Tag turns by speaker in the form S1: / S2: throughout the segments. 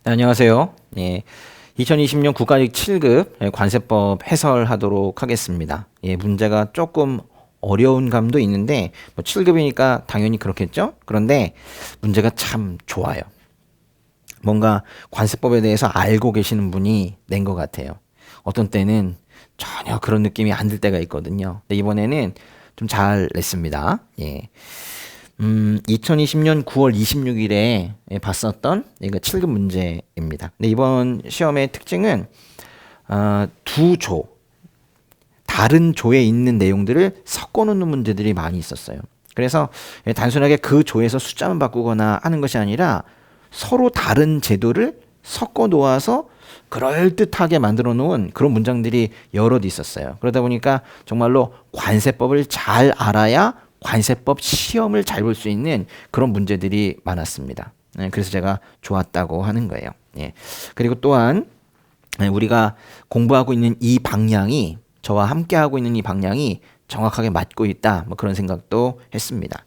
S1: 네, 안녕하세요. 2020년 국가직 7급 관세법 해설하도록 하겠습니다. 문제가 조금 어려운 감도 있는데 7급이니까 당연히 그렇겠죠? 그런데 문제가 참 좋아요. 뭔가 관세법에 대해서 알고 계시는 분이 낸 것 같아요. 어떤 때는 전혀 그런 느낌이 안 들 때가 있거든요. 근데 이번에는 좀 잘 냈습니다. 2020년 9월 26일에 봤었던 이거 7급 문제입니다. 근데 이번 시험의 특징은 두 조, 다른 조에 있는 내용들을 섞어 놓는 문제들이 많이 있었어요. 그래서 단순하게 그 조에서 숫자만 바꾸거나 하는 것이 아니라 서로 다른 제도를 섞어 놓아서 그럴듯하게 만들어 놓은 그런 문장들이 여럿 있었어요. 그러다 보니까 정말로 관세법을 잘 알아야 관세법 시험을 잘 볼 수 있는 그런 문제들이 많았습니다. 그래서 제가 좋았다고 하는 거예요. 그리고 또한 우리가 공부하고 있는 이 방향이, 저와 함께 하고 있는 이 방향이 정확하게 맞고 있다, 뭐 그런 생각도 했습니다.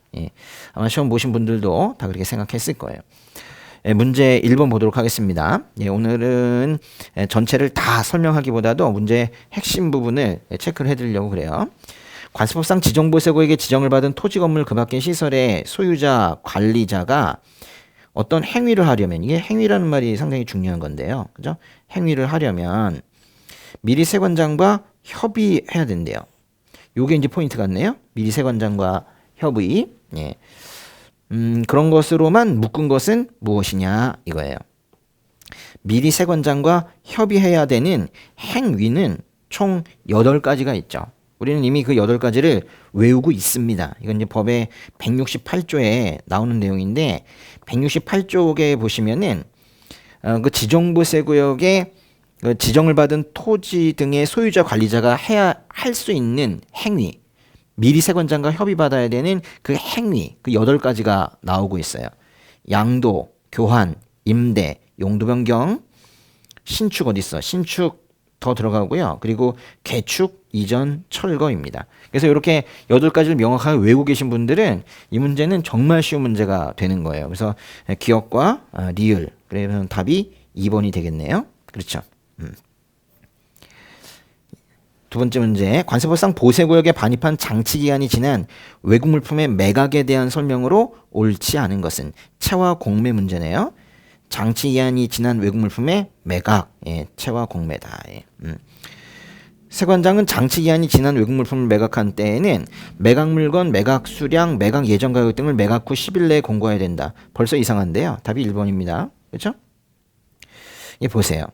S1: 아마 시험 보신 분들도 다 그렇게 생각했을 거예요. 문제 1번 보도록 하겠습니다. 오늘은 전체를 다 설명하기보다도 문제의 핵심 부분을 체크를 해드리려고 그래요. 관세법상 지정보세고에게 지정을 받은 토지 건물 그 밖의 시설의 소유자, 관리자가 어떤 행위를 하려면, 이게 행위라는 말이 상당히 중요한 건데요. 그죠? 행위를 하려면 미리 세관장과 협의해야 된대요. 요게 이제 포인트 같네요. 미리 세관장과 협의. 그런 것으로만 묶은 것은 무엇이냐 이거예요. 미리 세관장과 협의해야 되는 행위는 총 8가지가 있죠. 우리는 이미 그 8가지를 외우고 있습니다. 이건 이제 법의 168조에 나오는 내용인데 168조에 보시면은 그 지정보세구역에 그 지정을 받은 토지 등의 소유자 관리자가 해야 할 수 있는 행위, 미리 세관장과 협의받아야 되는 그 행위, 그 8가지가 나오고 있어요. 양도, 교환, 임대, 용도 변경, 신축 어디 있어? 신축 더 들어가고요. 그리고 개축, 이전, 철거입니다. 그래서 이렇게 8가지를 명확하게 외우고 계신 분들은 이 문제는 정말 쉬운 문제가 되는 거예요. 그래서 기억과 리을, 그래서 답이 2번이 되겠네요. 그렇죠. 두 번째 문제, 관세법상 보세구역에 반입한 장치기간이 지난 외국 물품의 매각에 대한 설명으로 옳지 않은 것은 채와 공매 문제네요. 장치기한이 지난 외국 물품의 매각, 채와 공매다. 세관장은 장치기한이 지난 외국 물품을 매각한 때에는 매각 물건, 매각 수량, 매각 예정 가격 등을 매각 후 10일 내에 공고해야 된다. 벌써 이상한데요. 답이 1번입니다. 그렇죠? 이 보세요.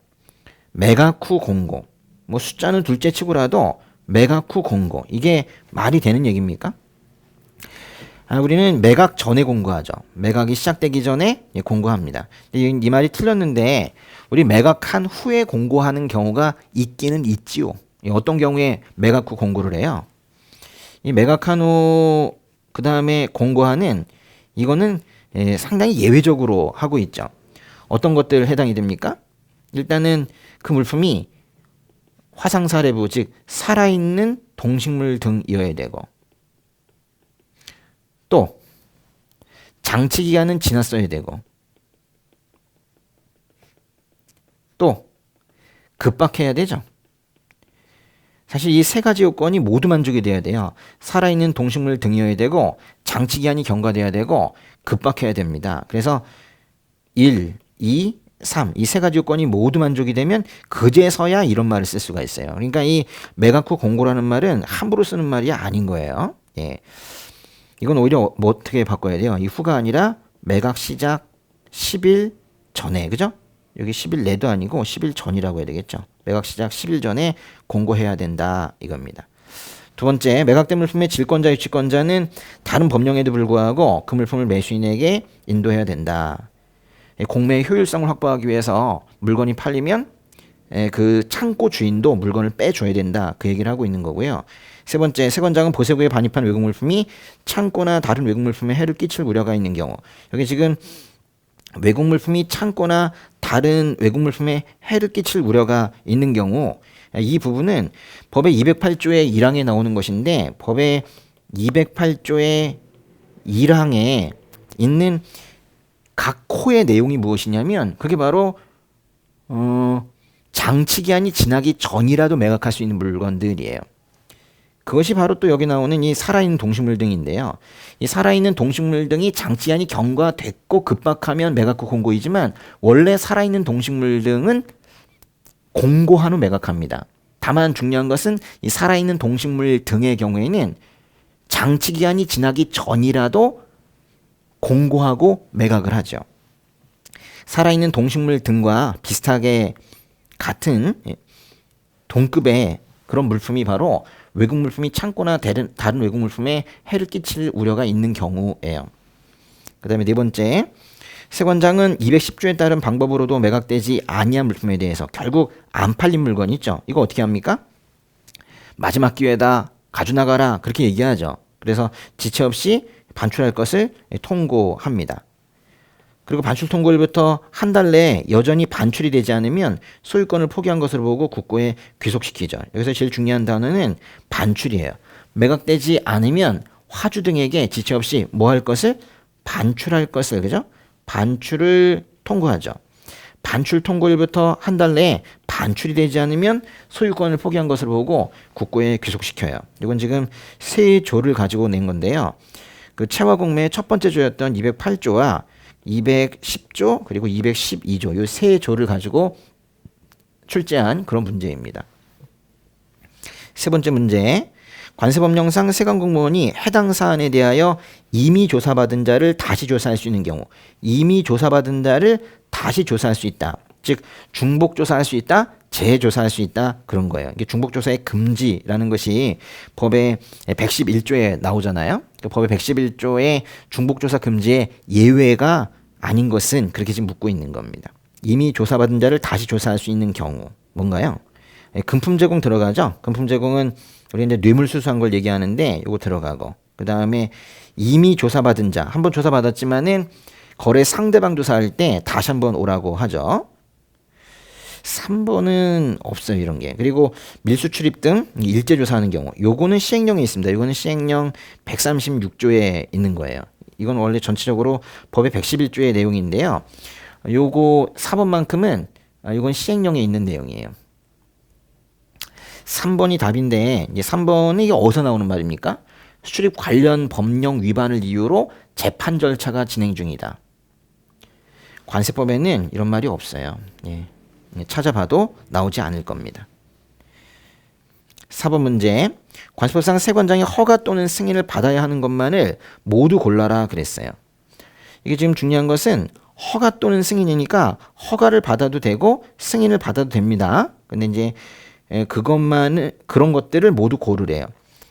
S1: 매각 후 공고. 뭐 숫자는 둘째 치고라도 매각 후 공고. 이게 말이 되는 얘기입니까? 우리는 매각 전에 공고하죠. 매각이 시작되기 전에 공고합니다. 이 말이 틀렸는데 우리 매각한 후에 공고하는 경우가 있기는 있지요. 어떤 경우에 매각 후 공고를 해요? 이 매각한 후 그 다음에 공고하는 이거는 상당히 예외적으로 하고 있죠. 어떤 것들 해당이 됩니까? 일단은 그 물품이 화상사례부, 즉 살아있는 동식물 등이어야 되고, 또 장치기간은 지났어야 되고, 또 급박해야 되죠. 사실 이 3가지 요건이 모두 만족이 돼야 돼요. 살아있는 동식물 등이어야 되고, 장치기한이 경과돼야 되고, 급박해야 됩니다. 그래서 1, 2, 3, 이 3가지 요건이 모두 만족이 되면 그제서야 이런 말을 쓸 수가 있어요. 그러니까 이 매각 후 공고라는 말은 함부로 쓰는 말이 아닌 거예요. 이건 오히려 뭐 어떻게 바꿔야 돼요? 이 후가 아니라 매각 시작 10일 전에, 그죠? 여기 10일 내도 아니고 10일 전이라고 해야 되겠죠. 매각 시작 10일 전에 공고해야 된다 이겁니다. 두 번째, 매각된 물품의 질권자, 유치권자는 다른 법령에도 불구하고 그 물품을 매수인에게 인도해야 된다. 공매의 효율성을 확보하기 위해서 물건이 팔리면 그 창고 주인도 물건을 빼줘야 된다. 그 얘기를 하고 있는 거고요. 세 번째, 세관장은 보세구에 반입한 외국 물품이 창고나 다른 외국 물품에 해를 끼칠 우려가 있는 경우. 여기 지금 외국 물품이 창고나 다른 외국 물품에 해를 끼칠 우려가 있는 경우, 이 부분은 법의 208조의 1항에 나오는 것인데, 법의 208조의 1항에 있는 각 호의 내용이 무엇이냐면 그게 바로 장치 기한이 지나기 전이라도 매각할 수 있는 물건들이에요. 그것이 바로 또 여기 나오는 이 살아있는 동식물 등인데요. 이 살아있는 동식물 등이 장치 기한이 경과됐고 급박하면 매각 후 공고이지만 원래 살아있는 동식물 등은 공고한 후 매각합니다. 다만 중요한 것은 이 살아있는 동식물 등의 경우에는 장치 기한이 지나기 전이라도 공고하고 매각을 하죠. 살아있는 동식물 등과 비슷하게 같은 동급의 그런 물품이 바로 외국 물품이 창고나 다른 외국 물품에 해를 끼칠 우려가 있는 경우예요. 그 다음에 네 번째, 세관장은 210조에 따른 방법으로도 매각되지 아니한 물품에 대해서 결국 안 팔린 물건 있죠. 이거 어떻게 합니까? 마지막 기회다, 가져나가라, 그렇게 얘기하죠. 그래서 지체 없이 반출할 것을 통고합니다. 그리고 반출 통고일부터 한 달 내에 여전히 반출이 되지 않으면 소유권을 포기한 것으로 보고 국고에 귀속시키죠. 여기서 제일 중요한 단어는 반출이에요. 매각되지 않으면 화주 등에게 지체 없이 뭐 할 것을? 반출할 것을, 그죠? 반출을 통고하죠. 반출 통고일부터 한 달 내에 반출이 되지 않으면 소유권을 포기한 것으로 보고 국고에 귀속시켜요. 이건 지금 세 조를 가지고 낸 건데요. 그 채화공매의 첫 번째 조였던 208조와 210조 그리고 212조 이 세 조를 가지고 출제한 그런 문제입니다. 세 번째 문제, 관세법령상 세관공무원이 해당 사안에 대하여 이미 조사받은 자를 다시 조사할 수 있는 경우, 이미 조사받은 자를 다시 조사할 수 있다. 즉 중복 조사할 수 있다, 재조사할 수 있다, 그런 거예요. 이게 중복 조사의 금지라는 것이 법의 111조에 나오잖아요. 법의 111조의 중복 조사 금지의 예외가 아닌 것은 그렇게 지금 묻고 있는 겁니다. 이미 조사받은 자를 다시 조사할 수 있는 경우 뭔가요? 금품 제공 들어가죠. 금품 제공은 우리 이제 뇌물 수수한 걸 얘기하는데 이거 들어가고, 그 다음에 이미 조사받은 자, 한번 조사받았지만은 거래 상대방 조사할 때 다시 한번 오라고 하죠. 3번은 없어요, 이런 게. 그리고 밀수 출입 등 일제 조사하는 경우, 요거는 시행령에 있습니다. 요거는 시행령 136조에 있는 거예요. 이건 원래 전체적으로 법의 111조의 내용인데요. 요거 4번만큼은 이건 시행령에 있는 내용이에요. 3번이 답인데, 이제 3번이 이게 어디서 나오는 말입니까? 수출입 관련 법령 위반을 이유로 재판 절차가 진행 중이다. 관세법에는 이런 말이 없어요. 예. 찾아봐도 나오지 않을 겁니다. 4번 문제, 관세법상 세관장이 허가 또는 승인을 받아야 하는 것만을 모두 골라라 그랬어요. 이게 지금 중요한 것은 허가 또는 승인이니까 허가를 받아도 되고 승인을 받아도 됩니다. 근데 이제 그것만을, 그런 것들을 모두 고르래요.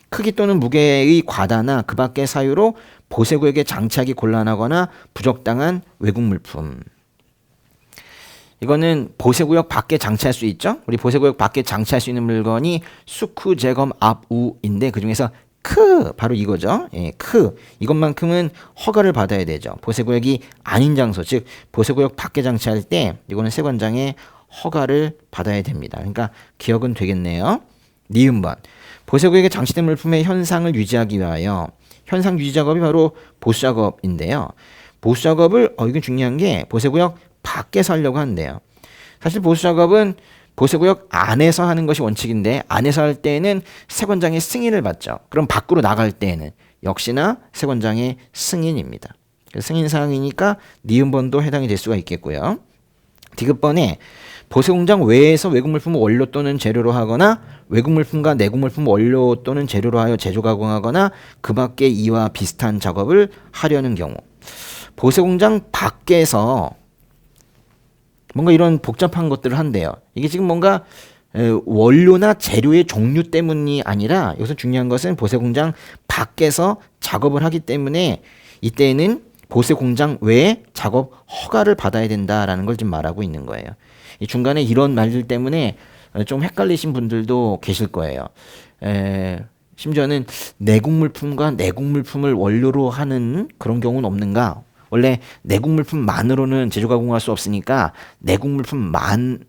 S1: 크기 또는 무게의 과다나 그 밖의 사유로 보세구역에 장치하기 곤란하거나 부적당한 외국 물품. 이거는 보세구역 밖에 장치할 수 있죠. 우리 보세구역 밖에 장치할 수 있는 물건이 수쿠, 재검, 압, 우인데 그중에서 바로 이거죠. 예, 이것만큼은 허가를 받아야 되죠. 보세구역이 아닌 장소, 즉 보세구역 밖에 장치할 때 이거는 세관장의 허가를 받아야 됩니다. 그러니까 기억은 되겠네요. 니은번, 보세구역에 장치된 물품의 현상을 유지하기 위하여, 현상 유지 작업이 바로 보수 작업인데요. 보수 작업을 이건 중요한 게 보세구역 밖에서 하려고 한대요. 사실 보수 작업은 보세구역 안에서 하는 것이 원칙인데 안에서 할 때에는 세관장의 승인을 받죠. 그럼 밖으로 나갈 때에는 역시나 세관장의 승인입니다. 승인 사항이니까 니은번도 해당이 될 수가 있겠고요. 디귿번에 보세공장 외에서 외국 물품을 원료 또는 재료로 하거나 외국 물품과 내국 물품 원료 또는 재료로 하여 제조 가공하거나 그 밖의 이와 비슷한 작업을 하려는 경우, 보세공장 밖에서 뭔가 이런 복잡한 것들을 한대요. 이게 지금 뭔가 원료나 재료의 종류 때문이 아니라 여기서 중요한 것은 보세공장 밖에서 작업을 하기 때문에 이때는 보세공장 외에 작업 허가를 받아야 된다라는 걸 지금 말하고 있는 거예요. 이 중간에 이런 말들 때문에 좀 헷갈리신 분들도 계실 거예요. 심지어는 내국 물품과 내국 물품을 원료로 하는 그런 경우는 없는가? 원래 내국 물품만으로는 제조 가공할 수 없으니까 내국 물품만으로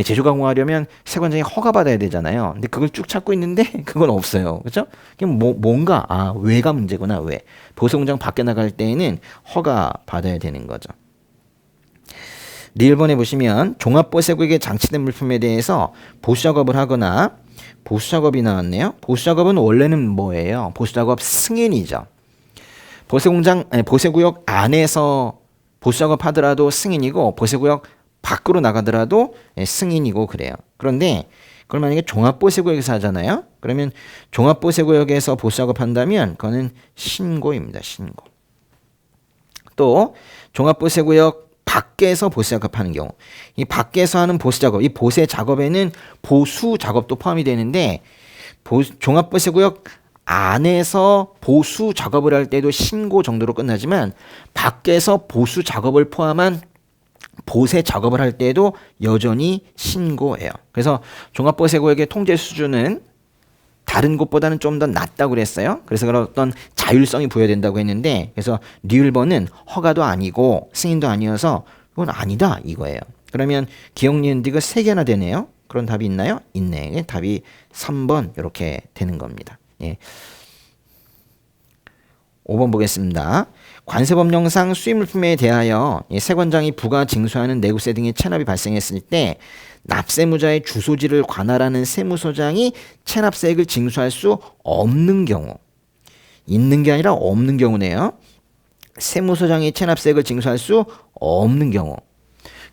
S1: 제조 가공하려면 세관장이 허가 받아야 되잖아요. 근데 그걸 쭉 찾고 있는데 그건 없어요. 그렇죠? 그럼 뭔가 외가 문제구나. 왜? 보세공장 밖에 나갈 때에는 허가 받아야 되는 거죠. 리을번에 보시면 종합보세구역에 장치된 물품에 대해서 보수작업을 하거나 보수작업이 나왔네요. 보수작업은 원래는 뭐예요? 보수작업 승인이죠. 보세구역 안에서 보수작업 하더라도 승인이고 보세구역 밖으로 나가더라도 승인이고 그래요. 그런데 그걸 만약에 종합보세구역에서 하잖아요. 그러면 종합보세구역에서 보수작업 한다면 그거는 신고입니다. 신고. 또 종합보세구역 밖에서 보수작업하는 경우, 이 밖에서 하는 보수작업, 이 보세 작업에는 보수작업도 포함이 되는데 종합보세구역 안에서 보수 작업을 할 때도 신고 정도로 끝나지만 밖에서 보수 작업을 포함한 보세 작업을 할 때도 여전히 신고해요. 그래서 종합보세구역의 통제 수준은 다른 곳보다는 좀 더 낮다고 그랬어요. 그래서 그런 어떤 자율성이 부여된다고 했는데, 그래서 리을번은 허가도 아니고 승인도 아니어서 이건 아니다 이거예요. 그러면 기역, 니은, 디귿 3개나 되네요. 그런 답이 있나요? 있네. 답이 3번 이렇게 되는 겁니다. 예. 5번 보겠습니다. 관세법령상 수입물품에 대하여 세관장이 부가 징수하는 내구세 등의 체납이 발생했을 때 납세무자의 주소지를 관할하는 세무서장이 체납세액을 징수할 수 없는 경우, 있는 게 아니라 없는 경우네요. 세무서장이 체납세액을 징수할 수 없는 경우.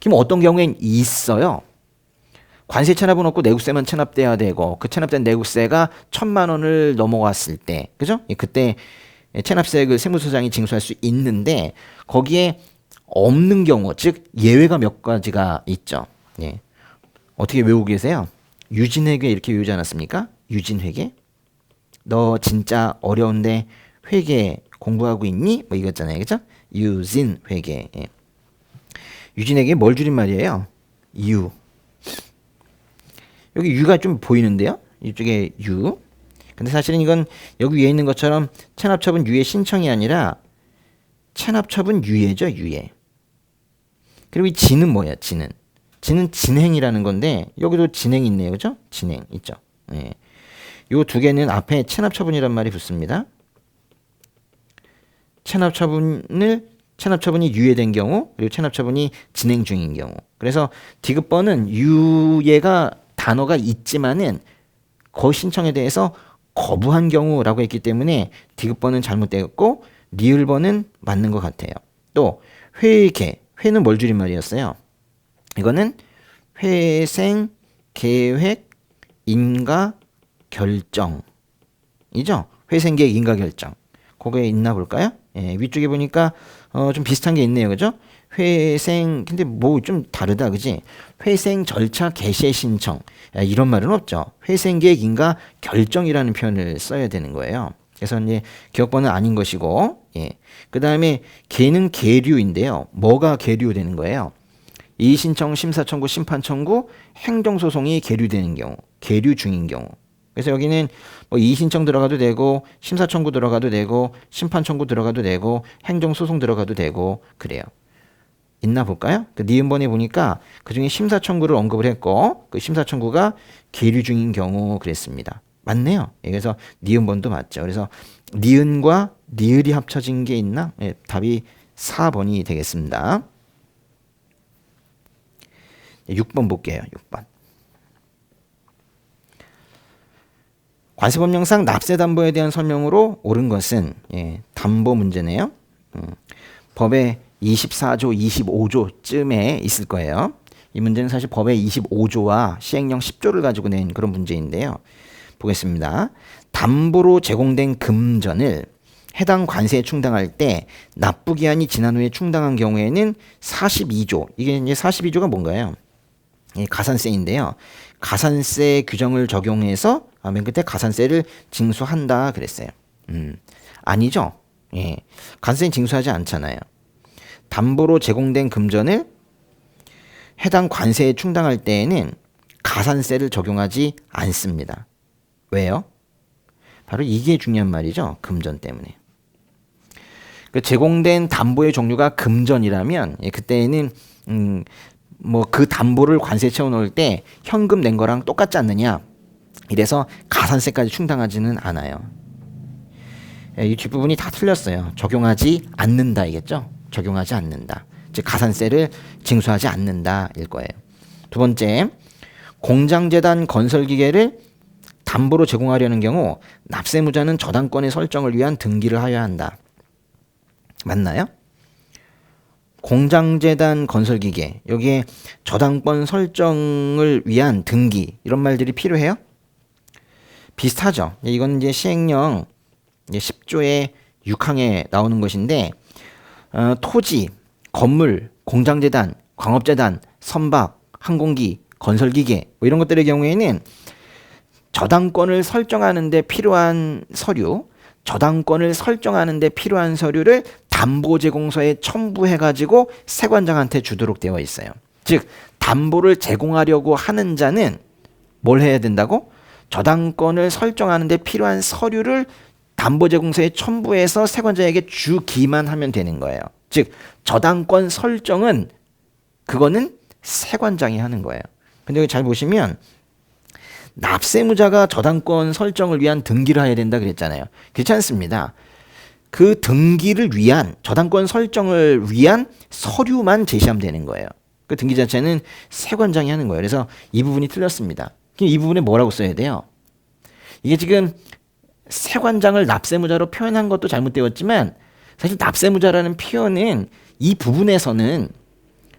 S1: 그럼 어떤 경우엔 있어요? 관세 체납은 없고 내구세만 체납돼야 되고 그 체납된 내구세가 1,000만 원을 넘어갔을 때, 그죠? 그때 체납세액을 세무서장이 징수할 수 있는데 거기에 없는 경우, 즉 예외가 몇 가지가 있죠. 예. 어떻게 외우고 계세요? 유진회계 이렇게 외우지 않았습니까? 유진회계? 너 진짜 어려운데 회계 공부하고 있니? 뭐 이거잖아요. 그죠? 유진회계. 예. 유진회계 뭘 줄임말이에요? 유. 여기 유가 좀 보이는데요? 이쪽에 유. 근데 사실은 이건 여기 위에 있는 것처럼 체납처분 유예 신청이 아니라 체납처분 유예죠. 유예. 그리고 이 진은 뭐야? 진은. 진은 진행이라는 건데 여기도 진행이 있네요. 그죠? 진행 있죠. 예. 요 두 개는 앞에 체납처분이란 말이 붙습니다. 체납처분이 유예된 경우, 그리고 체납처분이 진행 중인 경우. 그래서 디귿번은 유예가 단어가 있지만은 거 신청에 대해서 거부한 경우라고 했기 때문에 디귿번은 잘못되었고 리을번은 맞는 것 같아요. 또 회계, 회는 뭘 줄임말이었어요? 이거는 회생, 계획, 인가, 결정이죠. 회생계획, 인가, 결정. 그거에 있나 볼까요? 예, 위쪽에 보니까 좀 비슷한 게 있네요. 그죠? 회생, 근데 뭐 좀 다르다, 그지? 회생 절차 개시의 신청. 이런 말은 없죠. 회생계획, 인가, 결정이라는 표현을 써야 되는 거예요. 그래서 이제 기억번은 아닌 것이고, 예. 그 다음에 계는 계류인데요. 뭐가 계류되는 거예요? 이의신청, 심사청구, 심판청구, 행정소송이 계류되는 경우, 계류 중인 경우. 그래서 여기는 뭐 이의신청 들어가도 되고, 심사청구 들어가도 되고, 심판청구 들어가도 되고, 행정소송 들어가도 되고, 그래요. 있나 볼까요? 그 니은번에 보니까 그 중에 심사청구를 언급을 했고, 그 심사청구가 계류 중인 경우 그랬습니다. 맞네요. 그래서 니은번도 맞죠. 그래서 니은과 니을이 합쳐진 게 있나? 예, 답이 4번이 되겠습니다. 6번 볼게요. 6번. 관세법령상 납세담보에 대한 설명으로 옳은 것은, 예, 담보 문제네요. 법의 24조, 25조쯤에 있을 거예요. 이 문제는 사실 법의 25조와 시행령 10조를 가지고 낸 그런 문제인데요. 보겠습니다. 담보로 제공된 금전을 해당 관세에 충당할 때 납부기한이 지난 후에 충당한 경우에는 42조, 이게 이제 42조가 뭔가요? 가산세인데요. 가산세 규정을 적용해서 맨 끝에 가산세를 징수한다 그랬어요. 아니죠. 예. 가산세 징수하지 않잖아요. 담보로 제공된 금전을 해당 관세에 충당할 때에는 가산세를 적용하지 않습니다. 왜요? 바로 이게 중요한 말이죠. 금전 때문에. 그 제공된 담보의 종류가 금전이라면 그때는 뭐 그 담보를 관세에 채워놓을 때 현금 낸 거랑 똑같지 않느냐. 이래서 가산세까지 충당하지는 않아요. 이 뒷부분이 다 틀렸어요. 적용하지 않는다 이겠죠? 적용하지 않는다. 즉 가산세를 징수하지 않는다일 거예요. 두 번째, 공장재단 건설기계를 담보로 제공하려는 경우 납세무자는 저당권의 설정을 위한 등기를 하여야 한다. 맞나요? 공장재단 건설기계, 여기에 저당권 설정을 위한 등기, 이런 말들이 필요해요? 비슷하죠. 이건 이제 시행령 10조의 6항에 나오는 것인데, 토지, 건물, 공장재단, 광업재단, 선박, 항공기, 건설기계 뭐 이런 것들의 경우에는 저당권을 설정하는 데 필요한 서류, 저당권을 설정하는 데 필요한 서류를 담보제공서에 첨부해가지고 세관장한테 주도록 되어 있어요. 즉 담보를 제공하려고 하는 자는 뭘 해야 된다고? 저당권을 설정하는 데 필요한 서류를 담보제공서에 첨부해서 세관장에게 주기만 하면 되는 거예요. 즉 저당권 설정은 그거는 세관장이 하는 거예요. 근데 여기 잘 보시면 납세무자가 저당권 설정을 위한 등기를 해야 된다 그랬잖아요. 그렇지 않습니다. 그 등기를 위한, 저당권 설정을 위한 서류만 제시하면 되는 거예요. 그 등기 자체는 세관장이 하는 거예요. 그래서 이 부분이 틀렸습니다. 이 부분에 뭐라고 써야 돼요? 이게 지금 세관장을 납세무자로 표현한 것도 잘못되었지만 사실 납세무자라는 표현은 이 부분에서는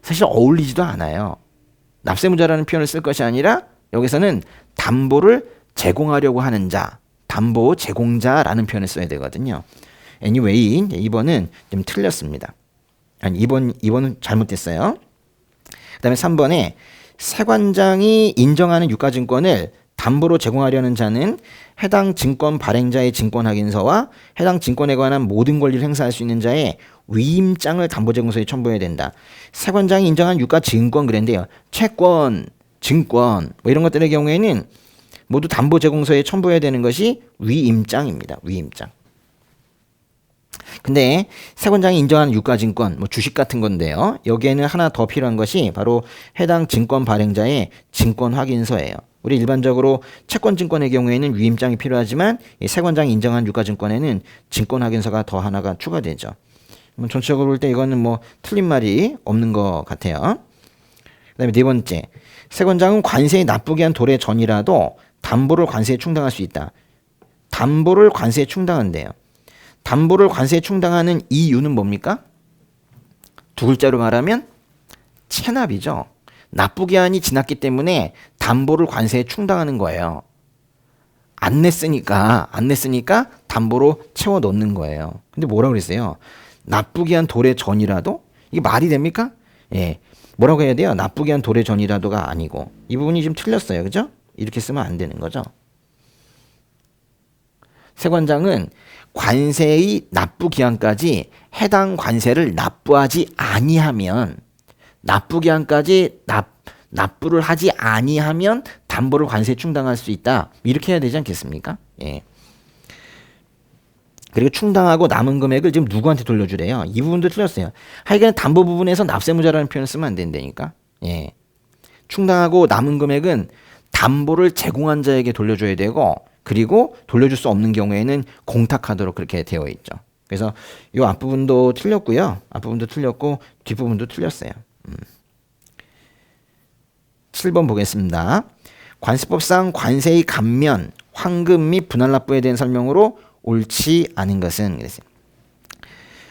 S1: 사실 어울리지도 않아요. 납세무자라는 표현을 쓸 것이 아니라 여기서는 담보를 제공하려고 하는 자, 담보 제공자라는 표현을 써야 되거든요. Anyway, 2번은 좀 틀렸습니다. 아니, 2번은 잘못됐어요. 그 다음에 3번에 세관장이 인정하는 유가증권을 담보로 제공하려는 자는 해당 증권 발행자의 증권확인서와 해당 증권에 관한 모든 권리를 행사할 수 있는 자의 위임장을 담보제공서에 첨부해야 된다. 세관장이 인정한 유가증권 그랬는데요. 채권, 증권 뭐 이런 것들의 경우에는 모두 담보제공서에 첨부해야 되는 것이 위임장입니다. 위임장. 근데 세관장이 인정한 유가증권, 뭐 주식 같은 건데요. 여기에는 하나 더 필요한 것이 바로 해당 증권 발행자의 증권확인서예요. 우리 일반적으로 채권증권의 경우에는 위임장이 필요하지만 이 세관장이 인정한 유가증권에는 증권확인서가 더 하나가 추가되죠. 전체적으로 볼 때 이거는 뭐 틀린 말이 없는 것 같아요. 그 다음에 네 번째, 세관장은 관세에 납부기 한 도래 전이라도 담보를 관세에 충당할 수 있다. 담보를 관세에 충당한대요. 담보를 관세에 충당하는 이유는 뭡니까? 두 글자로 말하면 체납이죠. 납부기한이 지났기 때문에 담보를 관세에 충당하는 거예요. 안 냈으니까 담보로 채워 넣는 거예요. 근데 뭐라고 그랬어요? 납부기한 도래 전이라도? 이게 말이 됩니까? 예. 뭐라고 해야 돼요? 납부기한 도래 전이라도가 아니고. 이 부분이 좀 틀렸어요. 그죠? 이렇게 쓰면 안 되는 거죠. 세관장은 관세의 납부기한까지 해당 관세를 납부하지 아니하면, 납부기한까지 납부를 하지 아니하면 담보를 관세에 충당할 수 있다. 이렇게 해야 되지 않겠습니까? 예. 그리고 충당하고 남은 금액을 지금 누구한테 돌려주래요? 이 부분도 틀렸어요. 하여간 담보 부분에서 납세무자라는 표현을 쓰면 안 된다니까. 예. 충당하고 남은 금액은 담보를 제공한 자에게 돌려줘야 되고, 그리고 돌려줄 수 없는 경우에는 공탁하도록 그렇게 되어 있죠. 그래서 이 앞부분도 틀렸고요. 앞부분도 틀렸고 뒷부분도 틀렸어요. 7번 보겠습니다. 관세법상 관세의 감면, 환급 및 분할납부에 대한 설명으로 옳지 않은 것은 그랬어요.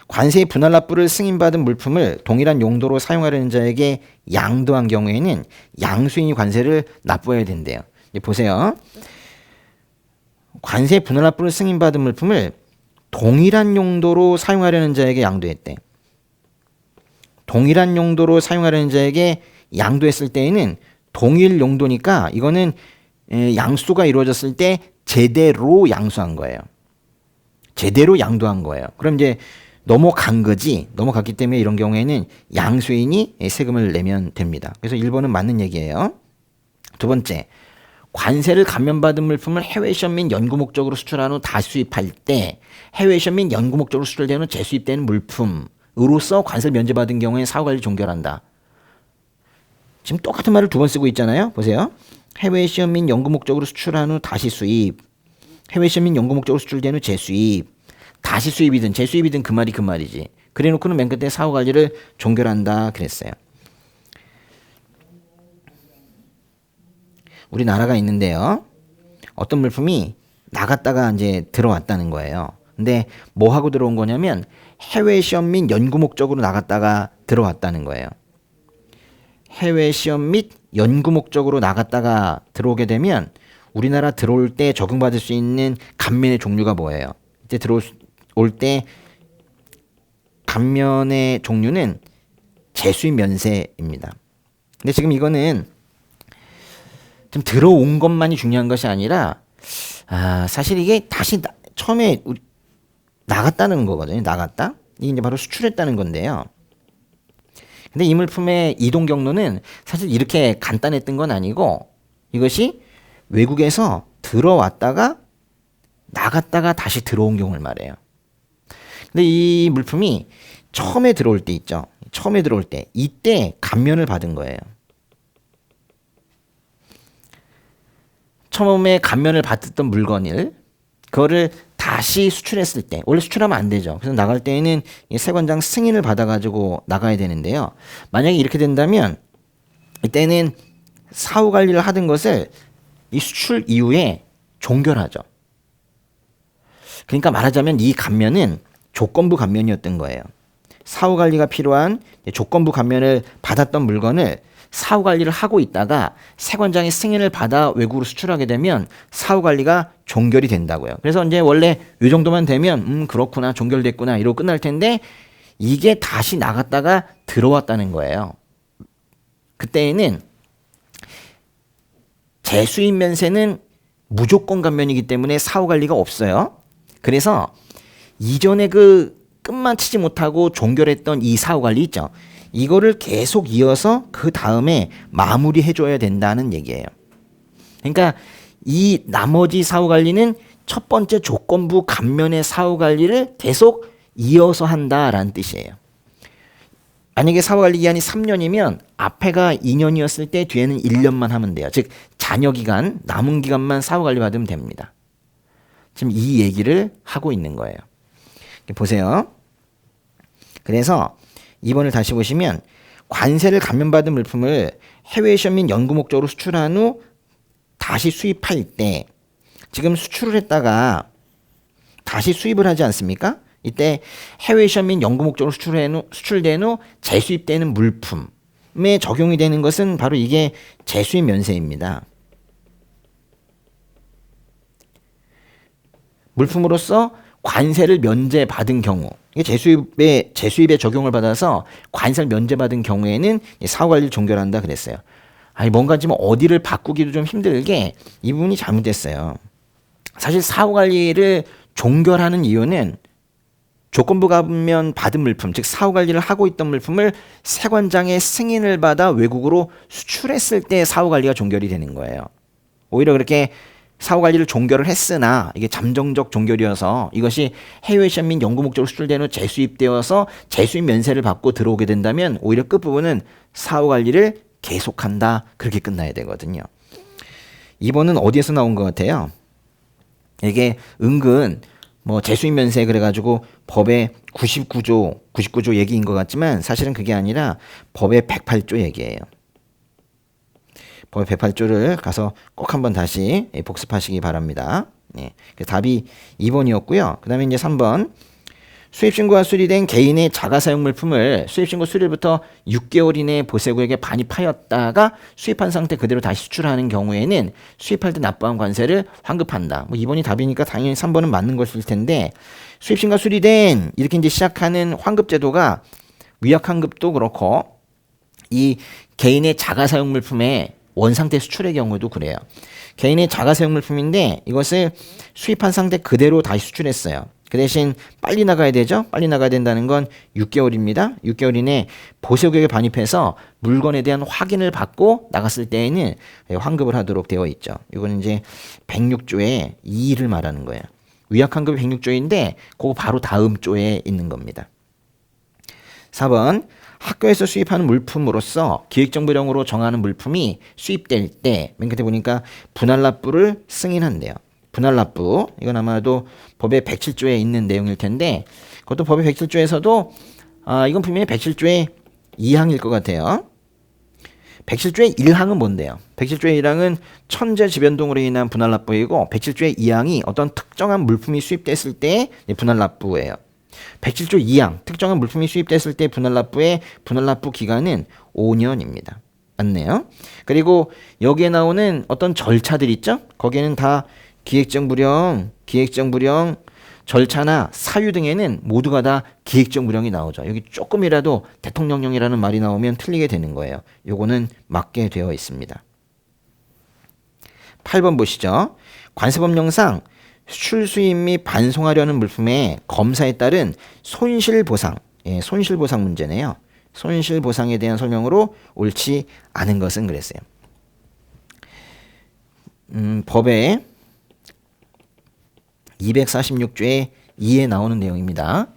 S1: 관세의 분할납부를 승인받은 물품을 동일한 용도로 사용하려는 자에게 양도한 경우에는 양수인이 관세를 납부해야 된대요. 보세요. 관세 분할납부를 승인받은 물품을 동일한 용도로 사용하려는 자에게 양도했대. 동일한 용도로 사용하려는 자에게 양도했을 때에는 동일 용도니까 이거는 양수가 이루어졌을 때 제대로 양수한 거예요. 제대로 양도한 거예요. 그럼 이제 넘어간 거지. 넘어갔기 때문에 이런 경우에는 양수인이 세금을 내면 됩니다. 그래서 1번은 맞는 얘기예요. 두 번째, 관세를 감면받은 물품을 해외 시험 및 연구 목적으로 수출한 후 다시 수입할 때 해외 시험 및 연구 목적으로 수출된 후 재수입되는 물품으로서 관세를 면제받은 경우에 사후관리 종결한다. 지금 똑같은 말을 두 번 쓰고 있잖아요. 보세요. 해외 시험 및 연구 목적으로 수출한 후 다시 수입, 해외 시험 및 연구 목적으로 수출된 후 재수입, 다시 수입이든 재수입이든 그 말이지. 그래놓고는 맨 끝에 사후관리를 종결한다 그랬어요. 우리나라가 있는데요. 어떤 물품이 나갔다가 이제 들어왔다는 거예요. 근데 뭐 하고 들어온 거냐면 해외 시험 및 연구 목적으로 나갔다가 들어왔다는 거예요. 해외 시험 및 연구 목적으로 나갔다가 들어오게 되면 우리나라 들어올 때 적용받을 수 있는 감면의 종류가 뭐예요? 이제 들어올 때 감면의 종류는 재수입 면세입니다. 근데 지금 이거는 좀 들어온 것만이 중요한 것이 아니라 사실 이게 다시 처음에 나갔다는 거거든요. 나갔다? 이게 이제 바로 수출했다는 건데요. 근데 이 물품의 이동 경로는 사실 이렇게 간단했던 건 아니고 이것이 외국에서 들어왔다가 나갔다가 다시 들어온 경우를 말해요. 근데 이 물품이 처음에 들어올 때 있죠. 처음에 들어올 때 이때 감면을 받은 거예요. 처음에 감면을 받았던 물건을 그거를 다시 수출했을 때 원래 수출하면 안 되죠. 그래서 나갈 때에는 세관장 승인을 받아가지고 나가야 되는데요. 만약에 이렇게 된다면 이때는 사후 관리를 하던 것을 이 수출 이후에 종결하죠. 그러니까 말하자면 이 감면은 조건부 감면이었던 거예요. 사후 관리가 필요한 조건부 감면을 받았던 물건을 사후 관리를 하고 있다가 세관장의 승인을 받아 외국으로 수출하게 되면 사후 관리가 종결이 된다고요. 그래서 이제 원래 이 정도만 되면 그렇구나 종결됐구나 이러고 끝날 텐데 이게 다시 나갔다가 들어왔다는 거예요. 그때에는 재수입 면세는 무조건 감면이기 때문에 사후 관리가 없어요. 그래서 이전에 그 끝마치지 못하고 종결했던 이 사후 관리 있죠. 이거를 계속 이어서 그 다음에 마무리해줘야 된다는 얘기예요. 그러니까 이 나머지 사후관리는 첫 번째 조건부 감면의 사후관리를 계속 이어서 한다라는 뜻이에요. 만약에 사후관리 기간이 3년이면 앞에가 2년이었을 때 뒤에는 1년만 하면 돼요. 즉 잔여기간, 남은 기간만 사후관리 받으면 됩니다. 지금 이 얘기를 하고 있는 거예요. 보세요. 그래서 2번을 다시 보시면 관세를 감면받은 물품을 해외 시험 및 연구 목적으로 수출한 후 다시 수입할 때 지금 수출을 했다가 다시 수입을 하지 않습니까? 이때 해외 시험 및 연구 목적으로 수출된 후 재수입되는 물품에 적용이 되는 것은 바로 이게 재수입 면세입니다. 물품으로서 관세를 면제받은 경우 이게 재수입에 적용을 받아서 관세를 면제받은 경우에는 사후관리를 종결한다 그랬어요. 뭔가 지금 어디를 바꾸기도 좀 힘들게 이 부분이 잘못됐어요. 사실 사후관리를 종결하는 이유는 조건부 감면 받은 물품, 즉 사후관리를 하고 있던 물품을 세관장의 승인을 받아 외국으로 수출했을 때 사후관리가 종결이 되는 거예요. 오히려 그렇게 사후관리를 종결을 했으나 이게 잠정적 종결이어서 이것이 해외 시험 및 연구 목적으로 수출된 후 재수입되어서 재수입 면세를 받고 들어오게 된다면 오히려 끝부분은 사후관리를 계속한다 그렇게 끝나야 되거든요. 2번은 어디에서 나온 것 같아요? 이게 은근 재수입 면세 그래가지고 법의 99조 얘기인 것 같지만 사실은 그게 아니라 법의 108조 얘기예요. 법의 108조를 가서 꼭 한번 다시 복습하시기 바랍니다. 네. 답이 2번이었고요. 그 다음에 이제 3번. 수입신고가 수리된 개인의 자가사용 물품을 수입신고 수리부터 6개월 이내에 보세구에게 반입하였다가 수입한 상태 그대로 다시 수출하는 경우에는 수입할 때 납부한 관세를 환급한다. 2번이 답이니까 당연히 3번은 맞는 것일 텐데 수입신고가 수리된 이렇게 이제 시작하는 환급제도가 위약환급도 그렇고 이 개인의 자가사용 물품에 원상태 수출의 경우도 그래요. 개인의 자가사용 물품인데 이것을 수입한 상태 그대로 다시 수출했어요. 그 대신 빨리 나가야 되죠. 빨리 나가야 된다는 건 6개월입니다. 6개월 이내 보세구역에 반입해서 물건에 대한 확인을 받고 나갔을 때에는 환급을 하도록 되어 있죠. 이거는 이제 106조의 2를 말하는 거예요. 위약환급이 106조인데 그거 바로 다음 조에 있는 겁니다. 4번. 학교에서 수입하는 물품으로서 기획정보령으로 정하는 물품이 수입될 때 맨 끝에 보니까 분할납부를 승인한대요. 분할납부 이건 아마도 법의 107조에 있는 내용일 텐데 그것도 법의 107조에서도 이건 분명히 107조의 2항일 것 같아요. 107조의 1항은 뭔데요? 107조의 1항은 천재 지변동으로 인한 분할납부이고 107조의 2항이 어떤 특정한 물품이 수입됐을 때 분할납부예요. 107조 2항 특정한 물품이 수입됐을 때 분할납부의 분할납부 기간은 5년입니다. 맞네요. 그리고 여기에 나오는 어떤 절차들 있죠? 거기에는 다 기획적 불영, 절차나 사유 등에는 모두가 다 기획적 불영이 나오죠. 여기 조금이라도 대통령령이라는 말이 나오면 틀리게 되는 거예요. 요거는 맞게 되어 있습니다. 8번 보시죠. 관세법령상 수출 수입 및 반송하려는 물품의 검사에 따른 손실보상, 손실보상 문제네요. 손실보상에 대한 설명으로 옳지 않은 것은 그랬어요. 법에 246조의 2에 나오는 내용입니다.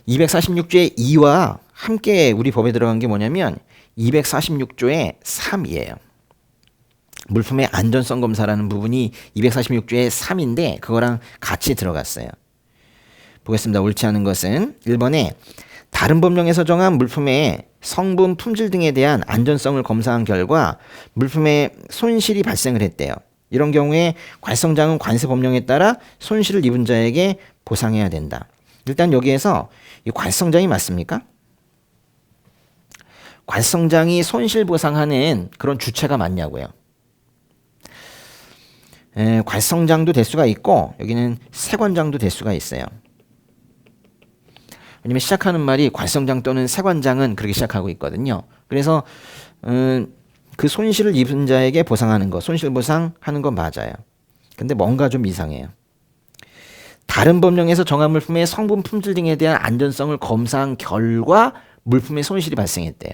S1: 246조의 2와 함께 우리 법에 들어간 게 뭐냐면 246조의 3이에요. 물품의 안전성 검사라는 부분이 246조의 3인데 그거랑 같이 들어갔어요. 보겠습니다. 옳지 않은 것은 1번에 다른 법령에서 정한 물품의 성분, 품질 등에 대한 안전성을 검사한 결과 물품에 손실이 발생을 했대요. 이런 경우에 관세청장은 관세법령에 따라 손실을 입은 자에게 보상해야 된다. 일단 여기에서 이 관세청장이 맞습니까? 관세청장이 손실보상하는 그런 주체가 맞냐고요. 관세청장도 될 수가 있고 여기는 세관장도 될 수가 있어요. 왜냐면 시작하는 말이 관세청장 또는 세관장은 그렇게 시작하고 있거든요. 그래서 그 손실을 입은 자에게 보상하는 거, 손실보상하는 건 맞아요. 근데 뭔가 좀 이상해요. 다른 법령에서 정한 물품의 성분, 품질 등에 대한 안전성을 검사한 결과 물품의 손실이 발생했대요.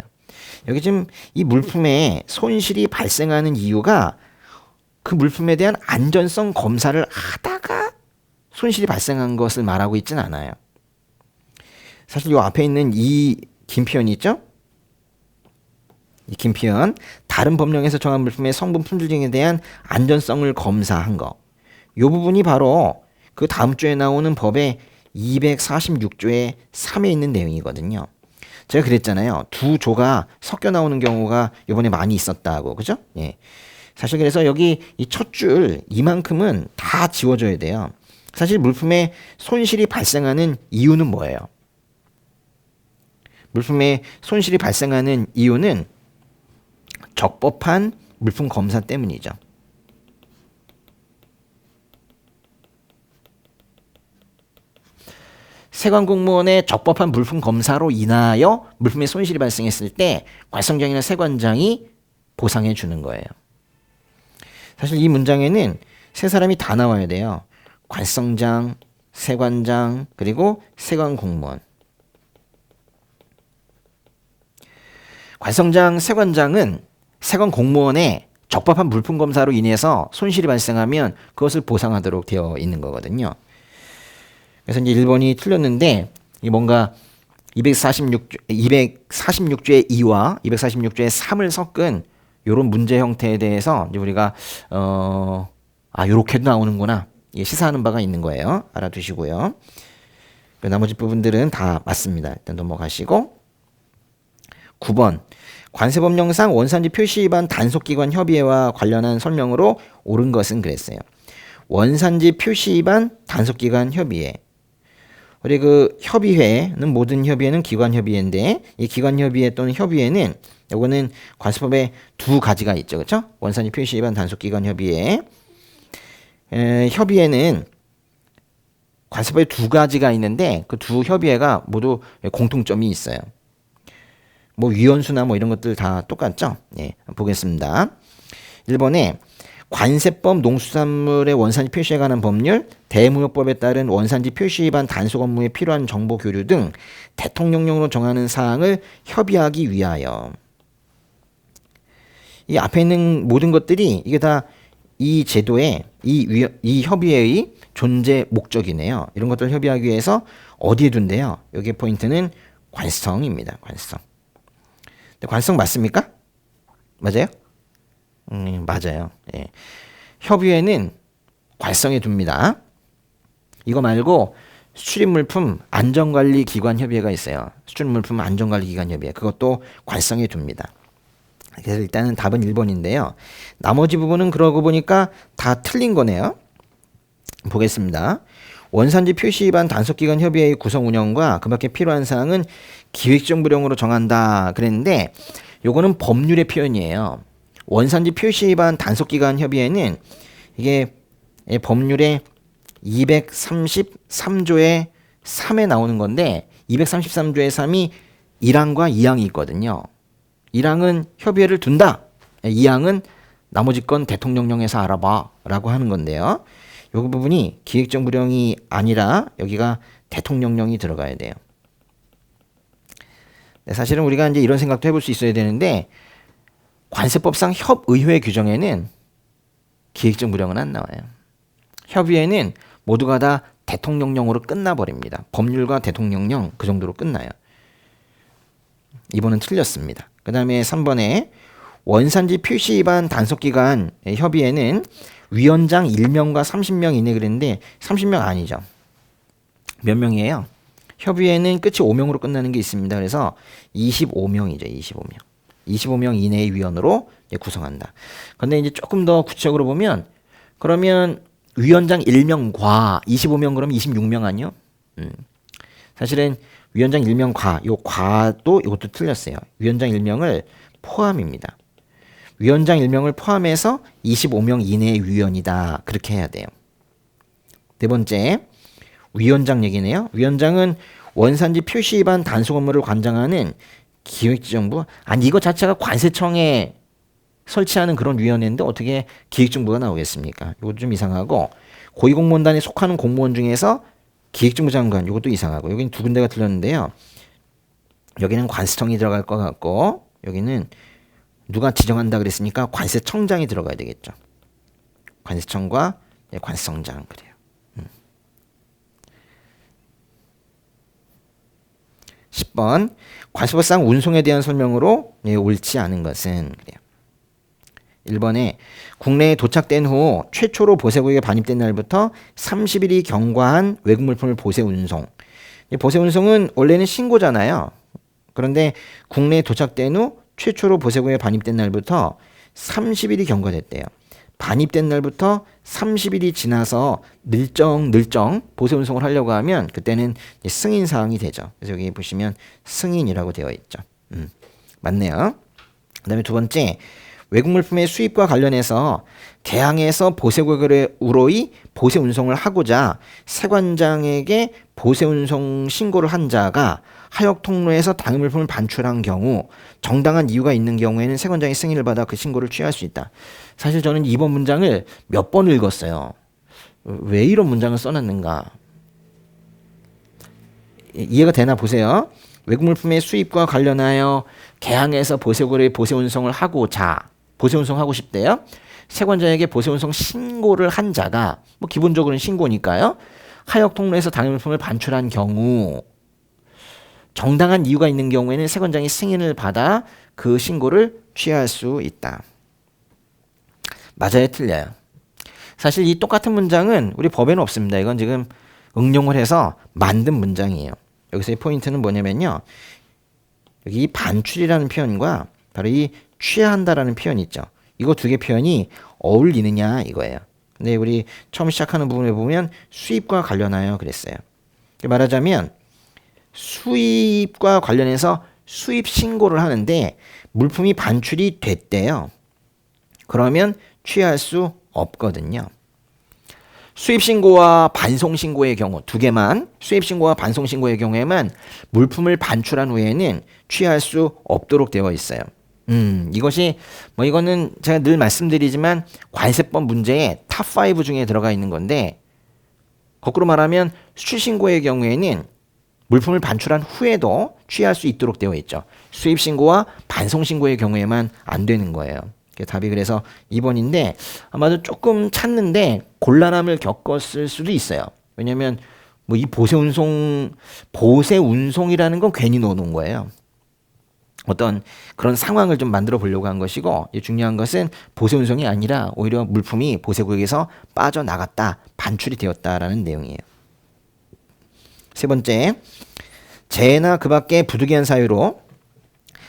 S1: 여기 지금 이 물품에 손실이 발생하는 이유가 그 물품에 대한 안전성 검사를 하다가 손실이 발생한 것을 말하고 있진 않아요. 사실 이 앞에 있는 이 긴 표현이 있죠? 이 긴 표현, 다른 법령에서 정한 물품의 성분, 품질 등에 대한 안전성을 검사한 거. 이 부분이 바로 그 다음 주에 나오는 법의 246조의 3에 있는 내용이거든요. 제가 그랬잖아요. 두 조가 섞여 나오는 경우가 이번에 많이 있었다고. 그죠? 예. 사실 그래서 여기 이 첫 줄 이만큼은 다 지워줘야 돼요. 사실 물품에 손실이 발생하는 이유는 뭐예요? 물품에 손실이 발생하는 이유는 적법한 물품 검사 때문이죠. 세관공무원의 적법한 물품 검사로 인하여 물품에 손실이 발생했을 때 관세청장이나 세관장이 보상해 주는 거예요. 사실 이 문장에는 세 사람이 다 나와야 돼요. 관세청장, 세관장, 그리고 세관공무원. 관세청장, 세관장은 세관공무원의 적법한 물품 검사로 인해서 손실이 발생하면 그것을 보상하도록 되어 있는 거거든요. 그래서 이제 1번이 틀렸는데 이 뭔가 246조의 2와 246조의 3을 섞은 이런 문제 형태에 대해서 이제 우리가 요렇게도 나오는구나. 시사하는 바가 있는 거예요. 알아두시고요. 나머지 부분들은 다 맞습니다. 일단 넘어가시고 9번 관세법령상 원산지 표시 위반 단속기관 협의회와 관련한 설명으로 옳은 것은 그랬어요. 원산지 표시 위반 단속기관 협의회. 우리 그 협의회는 모든 협의회는 기관협의회인데 이 기관협의회 또는 협의회는 요거는 관세법에 두 가지가 있죠. 그렇죠? 원산지 표시 위반 단속기관 협의회. 협의회는 관세법에 두 가지가 있는데 그 두 협의회가 모두 공통점이 있어요. 뭐 위헌수나 뭐 이런 것들 다 똑같죠? 예, 보겠습니다. 1번에 관세법 농수산물의 원산지 표시에 관한 법률, 대무역법에 따른 원산지 표시 위반 단속 업무에 필요한 정보 교류 등 대통령령으로 정하는 사항을 협의하기 위하여. 이 앞에 있는 모든 것들이 이게 다 이 제도의 이 협의회의 존재 목적이네요. 이런 것들을 협의하기 위해서 어디에 둔대요? 여기 포인트는 관세청입니다. 관세청. 관세청 맞습니까? 맞아요? 맞아요. 예. 협의회는 관세청에 둡니다. 이거 말고 수출입물품 안전관리기관 협의회가 있어요. 수출물품 안전관리기관 협의회. 그것도 관성에 둡니다. 그래서 일단은 답은 1번인데요. 나머지 부분은 그러고 보니까 다 틀린 거네요. 보겠습니다. 원산지 표시 위반 단속기관 협의회의 구성 운영과 그 밖에 필요한 사항은 기획정부령으로 정한다 그랬는데 요거는 법률의 표현이에요. 원산지 표시 위반 단속기관 협의회는 이게 법률의 233조의 3에 나오는 건데 233조의 3이 1항과 2항이 있거든요. 1항은 협의회를 둔다. 2항은 나머지 건 대통령령에서 알아봐 라고 하는 건데요. 이 부분이 기획정부령이 아니라 여기가 대통령령이 들어가야 돼요. 네, 사실은 우리가 이제 이런 생각도 해볼 수 있어야 되는데 관세법상 협의회 규정에는 기획정부령은 안 나와요. 협의회는 모두가 다 대통령령으로 끝나버립니다. 법률과 대통령령 그 정도로 끝나요. 2번은 틀렸습니다. 그 다음에 3번에 원산지 표시 위반 단속기관 협의회는 위원장 1명과 30명 이내 그랬는데 30명 아니죠. 몇 명이에요? 협의회는 끝이 5명으로 끝나는 게 있습니다. 그래서 25명이죠. 25명. 25명 이내의 위원으로 구성한다. 근데 이제 조금 더 구체적으로 보면 그러면 위원장 1명과 25명 그러면 26명 아니요? 사실은 위원장 1명 요 과도 이것도 틀렸어요. 위원장 1명을 포함입니다. 위원장 1명을 포함해서 25명 이내의 위원이다. 그렇게 해야 돼요. 네 번째, 위원장 얘기네요. 위원장은 원산지 표시 위반 단속 업무를 관장하는 기획정부. 아니 이거 자체가 관세청에 설치하는 그런 위원회인데 어떻게 기획정부가 나오겠습니까? 이것도 좀 이상하고 고위공무원단에 속하는 공무원 중에서 기획정부 장관 이것도 이상하고 여기는 두 군데가 틀렸는데요. 여기는 관세청이 들어갈 것 같고 여기는 누가 지정한다 그랬으니까 관세청장이 들어가야 되겠죠. 관세청과 관세청장 그래요. 10번 관세법상 운송에 대한 설명으로 옳지 않은 것은 그래요. 1번에 국내에 도착된 후 최초로 보세국에 반입된 날부터 30일이 경과한 외국 물품을 보세 운송. 보세 운송은 원래는 신고잖아요. 그런데 국내에 도착된 후 최초로 보세국에 반입된 날부터 30일이 경과됐대요. 반입된 날부터 30일이 지나서 늘정 보세 운송을 하려고 하면 그때는 승인 사항이 되죠. 그래서 여기 보시면 승인이라고 되어 있죠. 맞네요. 그다음에 두 번째, 외국 물품의 수입과 관련해서 개항에서 보세국에 우로이 보세 운송을 하고자 세관장에게 보세 운송 신고를 한 자가 하역 통로에서 당해 물품을 반출한 경우 정당한 이유가 있는 경우에는 세관장의 승인을 받아 그 신고를 취할 수 있다. 사실 저는 이번 문장을 몇 번 읽었어요. 왜 이런 문장을 써놨는가? 이해가 되나 보세요. 외국 물품의 수입과 관련하여 개항에서 보세국에 보세 운송을 하고자 보세 운송하고 싶대요. 세관장에게 보세 운송 신고를 한 자가 뭐 기본적으로는 신고니까요. 하역 통로에서 당해 물품을 반출한 경우 정당한 이유가 있는 경우에는 세관장이 승인을 받아 그 신고를 취할 수 있다. 맞아요, 틀려요? 사실 이 똑같은 문장은 우리 법에는 없습니다. 이건 지금 응용을 해서 만든 문장이에요. 여기서의 포인트는 뭐냐면요. 여기 이 반출이라는 표현과 바로 이 취한다라는 표현이 있죠. 이거 두 개 표현이 어울리느냐 이거예요. 근데 우리 처음 시작하는 부분에 보면 수입과 관련하여 그랬어요. 말하자면 수입과 관련해서 수입 신고를 하는데 물품이 반출이 됐대요. 그러면 취할 수 없거든요. 수입신고와 반송신고의 경우 두 개만 수입신고와 반송신고의 경우에만 물품을 반출한 후에는 취할 수 없도록 되어 있어요. 이것이 뭐 이거는 제가 늘 말씀드리지만 관세법 문제의 탑5 중에 들어가 있는 건데 거꾸로 말하면 수출신고의 경우에는 물품을 반출한 후에도 취할 수 있도록 되어 있죠. 수입신고와 반송신고의 경우에만 안 되는 거예요. 답이 그래서 2번인데 아마도 조금 찾는데 곤란함을 겪었을 수도 있어요. 왜냐하면 뭐 이 보세 운송이라는 건 괜히 넣어놓은 거예요. 어떤 그런 상황을 좀 만들어 보려고 한 것이고 중요한 것은 보세 운송이 아니라 오히려 물품이 보세국에서 빠져나갔다, 반출이 되었다라는 내용이에요. 세 번째, 재해나 그 밖에 부득이한 사유로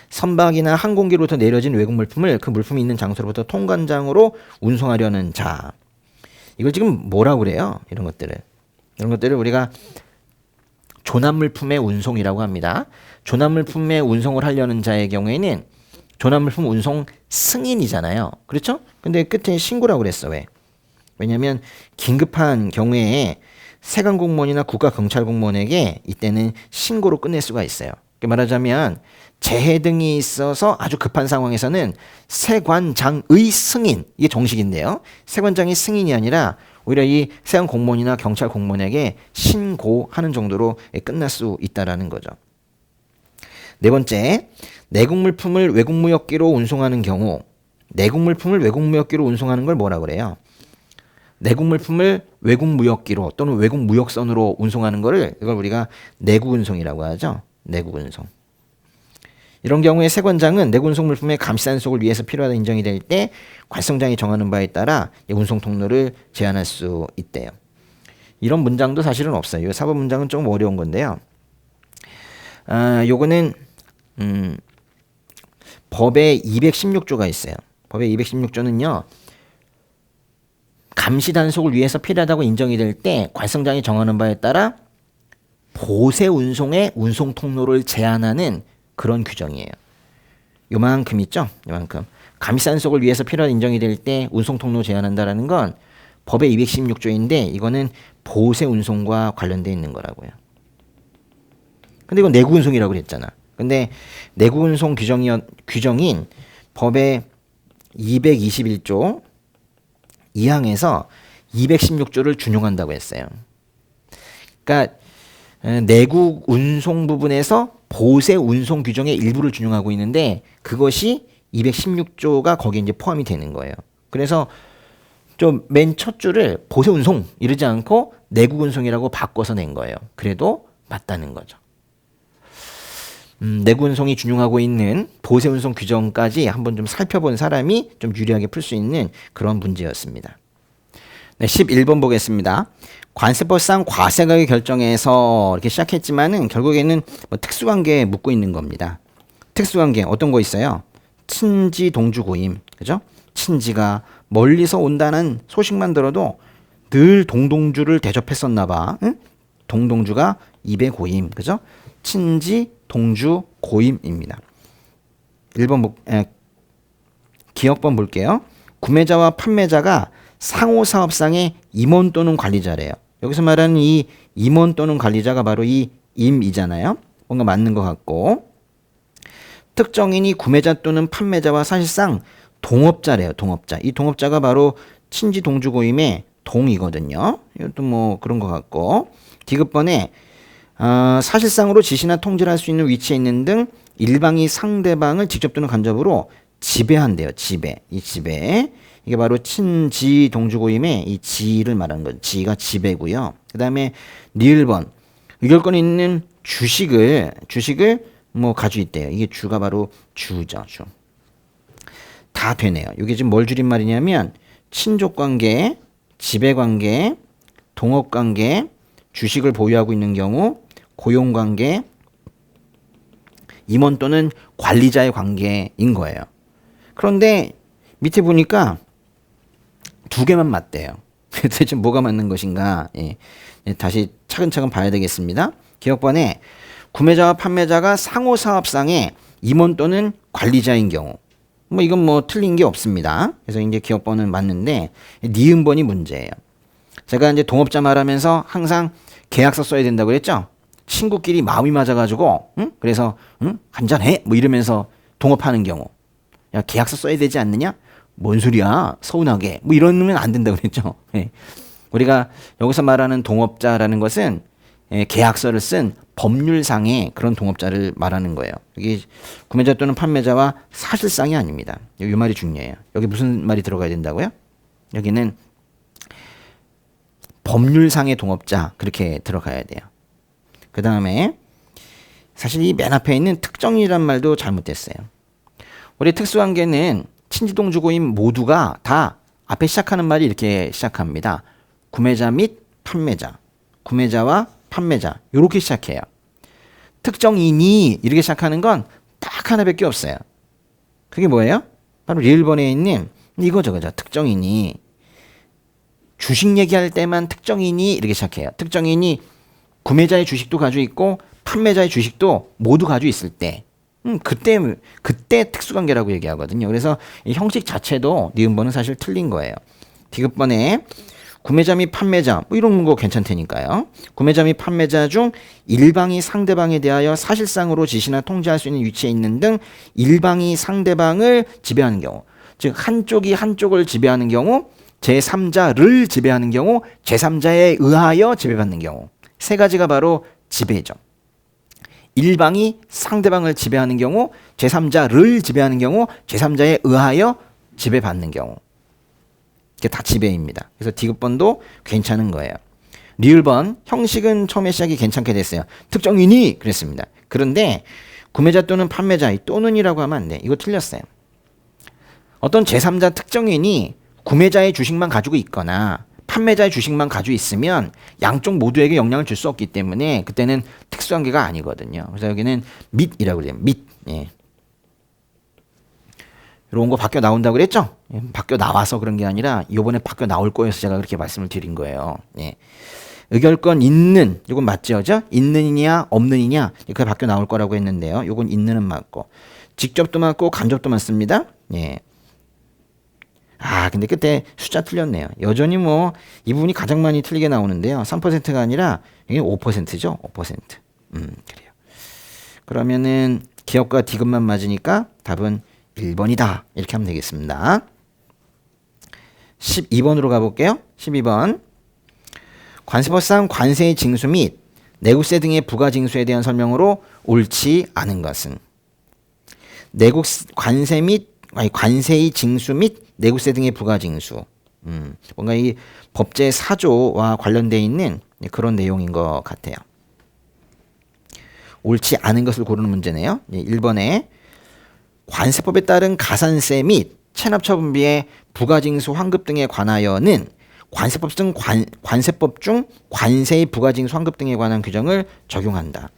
S1: 선박이나 항공기로부터 내려진 외국 물품을 그 물품이 있는 장소로부터 통관장으로 운송하려는 자. 이걸 지금 뭐라고 그래요? 이런 것들을 우리가 조난물품의 운송이라고 합니다. 조난물품의 운송을 하려는 자의 경우에는 조난물품 운송 승인이잖아요. 그렇죠? 근데 끝에 신고라고 그랬어. 왜? 왜냐하면 긴급한 경우에 세관 공무원이나 국가 경찰 공무원에게 이때는 신고로 끝낼 수가 있어요. 말하자면 재해 등이 있어서 아주 급한 상황에서는 세관장의 승인, 이게 정식인데요. 세관장의 승인이 아니라 오히려 이 세관 공무원이나 경찰 공무원에게 신고하는 정도로 끝날 수 있다라는 거죠. 네 번째, 내국 물품을 외국 무역기로 운송하는 경우, 내국 물품을 외국 무역기로 운송하는 걸 뭐라 그래요? 내국 물품을 외국 무역기로 또는 외국 무역선으로 운송하는 거를 이걸 우리가 내국 운송이라고 하죠. 내국 운송. 이런 경우에 세관장은 내국 운송 물품의 감시 단속을 위해서 필요하다 인정이 될 때 관성장이 정하는 바에 따라 운송 통로를 제한할 수 있대요. 이런 문장도 사실은 없어요. 이 사법 문장은 좀 어려운 건데요. 요거는 법에 216조가 있어요. 법에 216조는요. 감시 단속을 위해서 필요하다고 인정이 될 때 관성장이 정하는 바에 따라 보세 운송의 운송 통로를 제한하는 그런 규정이에요. 요만큼 있죠? 요만큼. 감시 단속을 위해서 필요한 인정이 될 때 운송 통로 제한한다라는 건 법의 216조인데 이거는 보세 운송과 관련돼 있는 거라고요. 근데 이건 내국 운송이라고 그랬잖아. 근데 내국 운송 규정인 법의 221조 2항에서 216조를 준용한다고 했어요. 그러니까 내국 운송 부분에서 보세 운송 규정의 일부를 준용하고 있는데 그것이 216조가 거기에 이제 포함이 되는 거예요. 그래서 좀 맨 첫 줄을 보세 운송 이러지 않고 내국 운송이라고 바꿔서 낸 거예요. 그래도 맞다는 거죠. 내국 운송이 준용하고 있는 보세 운송 규정까지 한번 좀 살펴본 사람이 좀 유리하게 풀 수 있는 그런 문제였습니다. 네, 11번 보겠습니다. 관세법상 과세가격 결정에서 이렇게 시작했지만은 결국에는 뭐 특수관계에 묻고 있는 겁니다. 특수관계 어떤 거 있어요? 친지 동주 고임, 그죠? 친지가 멀리서 온다는 소식만 들어도 늘 동동주를 대접했었나 봐. 응? 동동주가 입에 고임, 그죠? 친지 동주 고임입니다. 1번 기억번 볼게요. 구매자와 판매자가 상호사업상의 임원 또는 관리자래요. 여기서 말하는 이 임원 또는 관리자가 바로 이 임이잖아요. 뭔가 맞는 것 같고 특정인이 구매자 또는 판매자와 사실상 동업자래요. 동업자. 이 동업자가 바로 친지 동주 고임의 동이거든요. 이것도 뭐 그런 것 같고 디귿번에 사실상으로 지시나 통제를 할 수 있는 위치에 있는 등 일방이 상대방을 직접 또는 간접으로 지배한대요. 지배. 이 지배. 이게 바로 친지 동주고임의 이 지를 말하는 거죠. 지가 지배고요. 그 다음에 리을번. 의결권이 있는 주식을 뭐 가지고 있대요. 이게 주가 바로 주죠. 주. 다 되네요. 이게 지금 뭘 줄임말이냐면 친족관계, 지배관계, 동업관계, 주식을 보유하고 있는 경우 고용관계, 임원 또는 관리자의 관계인 거예요. 그런데 밑에 보니까 두 개만 맞대요. 도대체 뭐가 맞는 것인가? 예. 다시 차근차근 봐야 되겠습니다. 기억번에 구매자와 판매자가 상호사업상의 임원 또는 관리자인 경우 뭐 이건 뭐 틀린 게 없습니다. 그래서 이제 기억번은 맞는데 니은번이 문제예요. 제가 이제 동업자 말하면서 항상 계약서 써야 된다고 그랬죠? 친구끼리 마음이 맞아가지고, 응? 그래서, 응? 한잔해? 뭐 이러면서 동업하는 경우. 야, 계약서 써야 되지 않느냐? 뭔 소리야? 서운하게. 뭐 이러면 안 된다고 그랬죠? 예. 우리가 여기서 말하는 동업자라는 것은 계약서를 쓴 법률상의 그런 동업자를 말하는 거예요. 여기 구매자 또는 판매자와 사실상이 아닙니다. 이 말이 중요해요. 여기 무슨 말이 들어가야 된다고요? 여기는 법률상의 동업자 그렇게 들어가야 돼요. 그 다음에 사실 이 맨 앞에 있는 특정이란 말도 잘못됐어요. 우리 특수관계는 친지동주고임 모두가 다 앞에 시작하는 말이 이렇게 시작합니다. 구매자 및 판매자, 구매자와 판매자 요렇게 시작해요. 특정인이 이렇게 시작하는 건 딱 하나밖에 없어요. 그게 뭐예요? 바로 리을번에 있는 이거죠. 그죠? 특정인이 주식 얘기할 때만 특정인이 이렇게 시작해요. 특정인이 구매자의 주식도 가지고 있고 판매자의 주식도 모두 가지고 있을 때 그때 특수관계라고 얘기하거든요. 그래서 이 형식 자체도 니은번은 사실 틀린 거예요. 디귿번에 구매자 및 판매자 뭐 이런 거 괜찮다니까요. 구매자 및 판매자 중 일방이 상대방에 대하여 사실상으로 지시나 통제할 수 있는 위치에 있는 등 일방이 상대방을 지배하는 경우, 즉 한쪽이 한쪽을 지배하는 경우, 제3자를 지배하는 경우, 제3자에 의하여 지배받는 경우, 세 가지가 바로 지배죠. 일방이 상대방을 지배하는 경우, 제3자를 지배하는 경우, 제3자에 의하여 지배받는 경우. 이게 다 지배입니다. 그래서 디귿번도 괜찮은 거예요. 리을번 형식은 처음에 시작이 괜찮게 됐어요. 특정인이 그랬습니다. 그런데 구매자 또는 판매자 또는이라고 하면 안 돼. 이거 틀렸어요. 어떤 제3자 특정인이 구매자의 주식만 가지고 있거나 판매자의 주식만 가지고 있으면 양쪽 모두에게 영향을 줄 수 없기 때문에 그때는 특수관계가 아니거든요. 그래서 여기는 밋이라고 그래요. 밋. 예. 이런 거 바뀌어 나온다고 그랬죠? 예, 바뀌어 나와서 그런 게 아니라 이번에 바뀌어 나올 거여서 제가 그렇게 말씀을 드린 거예요. 예. 의결권 있는, 이건 맞죠? 있는이냐 없는이냐 이렇게 바뀌어 나올 거라고 했는데요. 이건 있는은 맞고 직접도 맞고 간접도 맞습니다. 예. 근데 그때 숫자 틀렸네요. 여전히 뭐 이 부분이 가장 많이 틀리게 나오는데요. 3%가 아니라 이게 5%죠. 5%. 그래요. 그러면은 기업과 디귿만 맞으니까 답은 1번이다. 이렇게 하면 되겠습니다. 12번으로 가볼게요. 12번. 관세법상 관세의 징수 및 내국세 등의 부가징수에 대한 설명으로 옳지 않은 것은 관세의 징수 및 내국세 등의 부가징수. 뭔가 이 법제 4조와 관련되어 있는 그런 내용인 것 같아요. 옳지 않은 것을 고르는 문제네요. 1번에 관세법에 따른 가산세 및 체납처분비의 부가징수 환급 등에 관하여는 관세법 중 관세의 부가징수 환급 등에 관한 규정을 적용한다.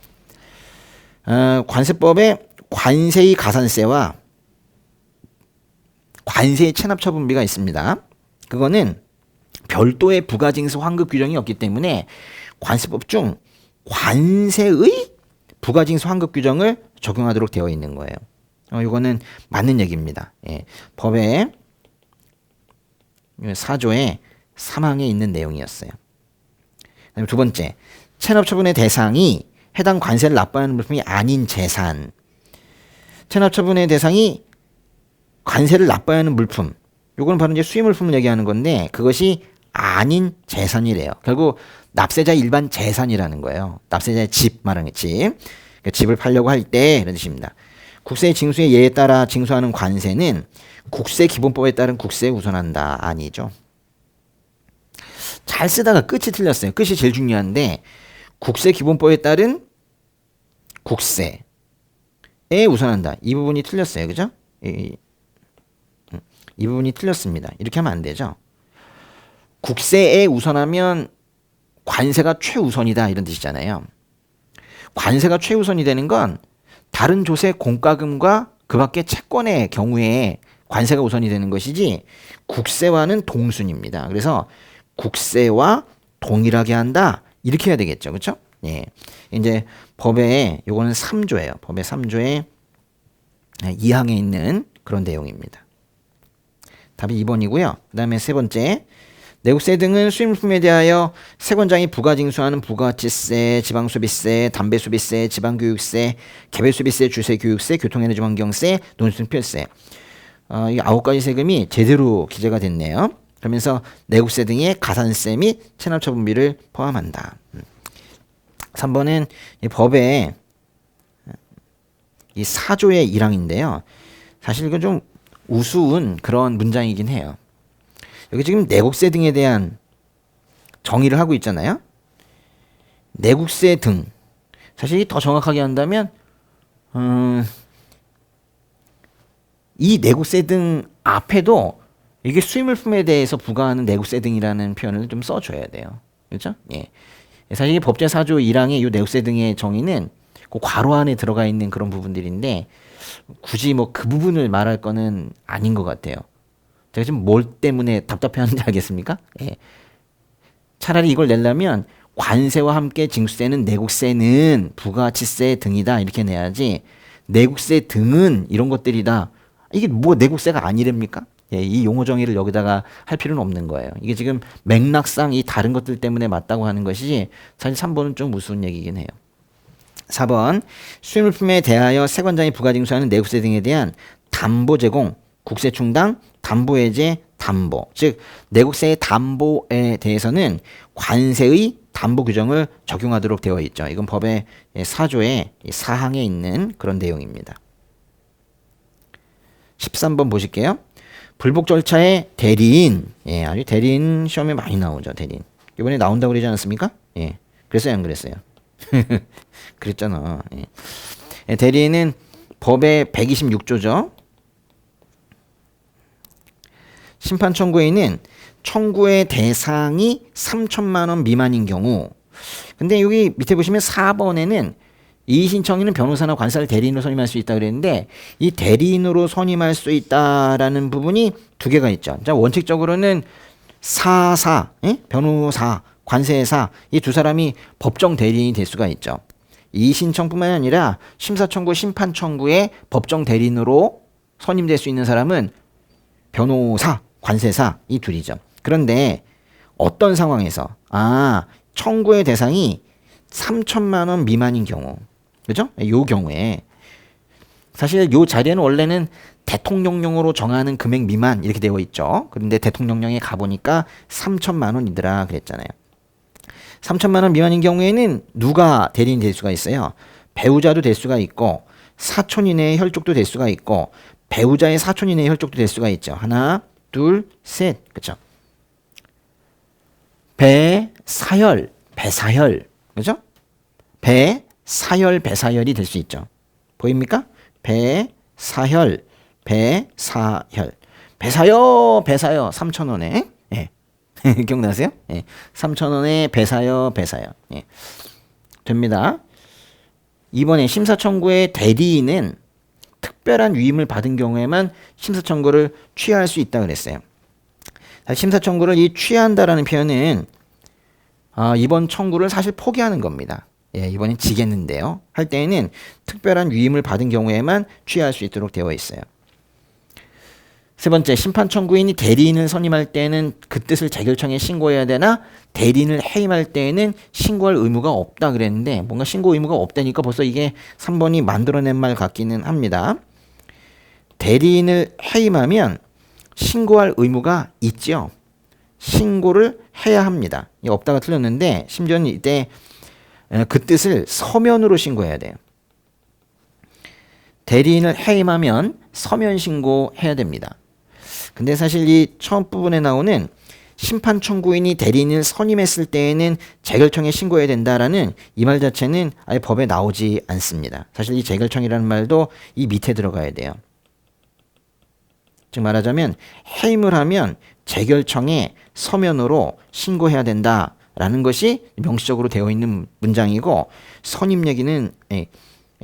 S1: 관세법에 관세의 가산세와 관세의 체납처분비가 있습니다. 그거는 별도의 부가징수 환급 규정이 없기 때문에 관세법 중 관세의 부가징수 환급 규정을 적용하도록 되어 있는 거예요. 이거는 맞는 얘기입니다. 예. 법의 4조의 3항에 있는 내용이었어요. 그다음에 두 번째, 체납처분의 대상이 해당 관세를 납부하는 물품이 아닌 재산. 체납처분의 대상이 관세를 납부해야 하는 물품. 요거는 바로 이제 수입물품을 얘기하는 건데 그것이 아닌 재산이래요. 결국 납세자의 일반 재산이라는 거예요. 납세자의 집 말하는 집. 그러니까 집을 팔려고 할 때 이런 뜻입니다. 국세 징수의 예에 따라 징수하는 관세는 국세 기본법에 따른 국세에 우선한다. 아니죠. 잘 쓰다가 끝이 틀렸어요. 끝이 제일 중요한데 국세 기본법에 따른 국세에 우선한다. 이 부분이 틀렸어요. 그죠? 이 부분이 틀렸습니다. 이렇게 하면 안 되죠. 국세에 우선하면 관세가 최우선이다 이런 뜻이잖아요. 관세가 최우선이 되는 건 다른 조세 공과금과 그 밖의 채권의 경우에 관세가 우선이 되는 것이지 국세와는 동순입니다. 그래서 국세와 동일하게 한다 이렇게 해야 되겠죠. 그렇죠? 예. 이제 법에 요거는 3조예요. 법의 3조의 2항에 있는 그런 내용입니다. 답이 2번이고요. 그 다음에 세 번째, 내국세 등은 수입물품에 대하여 세권장이 부가징수하는 부가가치세, 지방소비세, 담배소비세, 지방교육세, 개별소비세, 주세교육세, 교통에너지환경세, 논수등필세 이 9가지 세금이 제대로 기재가 됐네요. 그러면서 내국세 등의 가산세 및 체납처분비를 포함한다. 3번은 이 법의 이 4조의 1항인데요. 사실 이건 좀 우스운 그런 문장이긴 해요. 여기 지금 내국세 등에 대한 정의를 하고 있잖아요. 내국세 등. 사실 더 정확하게 한다면 이 내국세 등 앞에도 이게 수입물품에 대해서 부과하는 내국세 등이라는 표현을 좀 써줘야 돼요. 그렇죠? 예. 사실 이 법제 4조 1항의 이 내국세 등의 정의는 그 괄호 안에 들어가 있는 그런 부분들인데 굳이 뭐 그 부분을 말할 거는 아닌 것 같아요. 제가 지금 뭘 때문에 답답해하는지 알겠습니까? 예. 차라리 이걸 내려면 관세와 함께 징수되는 내국세는 부가가치세 등이다 이렇게 내야지 내국세 등은 이런 것들이다. 이게 뭐 내국세가 아니랍니까? 예, 이 용어 정의를 여기다가 할 필요는 없는 거예요. 이게 지금 맥락상 이 다른 것들 때문에 맞다고 하는 것이지 사실 3번은 좀 우스운 얘기긴 해요. 4번 수입물품에 대하여 세관장이 부가징수하는 내국세 등에 대한 담보 제공, 국세 충당, 담보 해제, 담보. 즉 내국세의 담보에 대해서는 관세의 담보 규정을 적용하도록 되어 있죠. 이건 법의 4조의 사항에 있는 그런 내용입니다. 13번 보실게요. 불복 절차의 대리인. 예, 아주 대리인 시험에 많이 나오죠. 대리인. 이번에 나온다고 그러지 않았습니까? 예. 그랬어요, 안 그랬어요? 그랬잖아. 예. 예, 대리인은 법의 126조죠. 심판 청구에는 청구의 대상이 3천만 원 미만인 경우. 근데 여기 밑에 보시면 4번에는 이의신청인은 변호사나 관사를 대리인으로 선임할 수 있다 그랬는데 이 대리인으로 선임할 수 있다라는 부분이 두 개가 있죠. 자, 원칙적으로는 사사, 예? 변호사, 관세사 이 두 사람이 법정 대리인이 될 수가 있죠. 이의신청뿐만 아니라 심사청구, 심판청구의 법정 대리인으로 선임될 수 있는 사람은 변호사, 관세사 이 둘이죠. 그런데 어떤 상황에서 청구의 대상이 3천만 원 미만인 경우, 그죠? 요 경우에 사실 요 자리에는 원래는 대통령령으로 정하는 금액 미만 이렇게 되어 있죠. 그런데 대통령령에 가보니까 3천만 원이더라 그랬잖아요. 3천만 원 미만인 경우에는 누가 대리인 될 수가 있어요? 배우자도 될 수가 있고 사촌 이내의 혈족도 될 수가 있고 배우자의 사촌 이내의 혈족도 될 수가 있죠. 하나, 둘, 셋. 그렇죠? 배사혈, 배사혈. 그죠? 배사혈, 배사혈이 될 수 있죠. 보입니까? 배사혈, 배사혈. 배사여, 배사여. 3,000원에. 예. 기억나세요? 예. 3,000원에 배사여, 배사여. 예. 됩니다. 이번에 심사청구의 대리인은 특별한 위임을 받은 경우에만 심사청구를 취하할 수 있다 그랬어요. 심사청구를 이 취한다라는 표현은 이번 청구를 사실 포기하는 겁니다. 예, 이번엔 지겠는데요. 할 때에는 특별한 위임을 받은 경우에만 취하할 수 있도록 되어 있어요. 세 번째, 심판청구인이 대리인을 선임할 때는 그 뜻을 재결청에 신고해야 되나 대리인을 해임할 때에는 신고할 의무가 없다 그랬는데 뭔가 신고 의무가 없다니까 벌써 이게 3번이 만들어낸 말 같기는 합니다. 대리인을 해임하면 신고할 의무가 있죠. 신고를 해야 합니다. 없다가 틀렸는데 심지어는 이때 그 뜻을 서면으로 신고해야 돼요. 대리인을 해임하면 서면 신고해야 됩니다. 근데 사실 이 처음 부분에 나오는 심판 청구인이 대리인을 선임했을 때에는 재결청에 신고해야 된다라는 이 말 자체는 아예 법에 나오지 않습니다. 사실 이 재결청이라는 말도 이 밑에 들어가야 돼요. 즉 말하자면 해임을 하면 재결청에 서면으로 신고해야 된다라는 것이 명시적으로 되어 있는 문장이고 선임 얘기는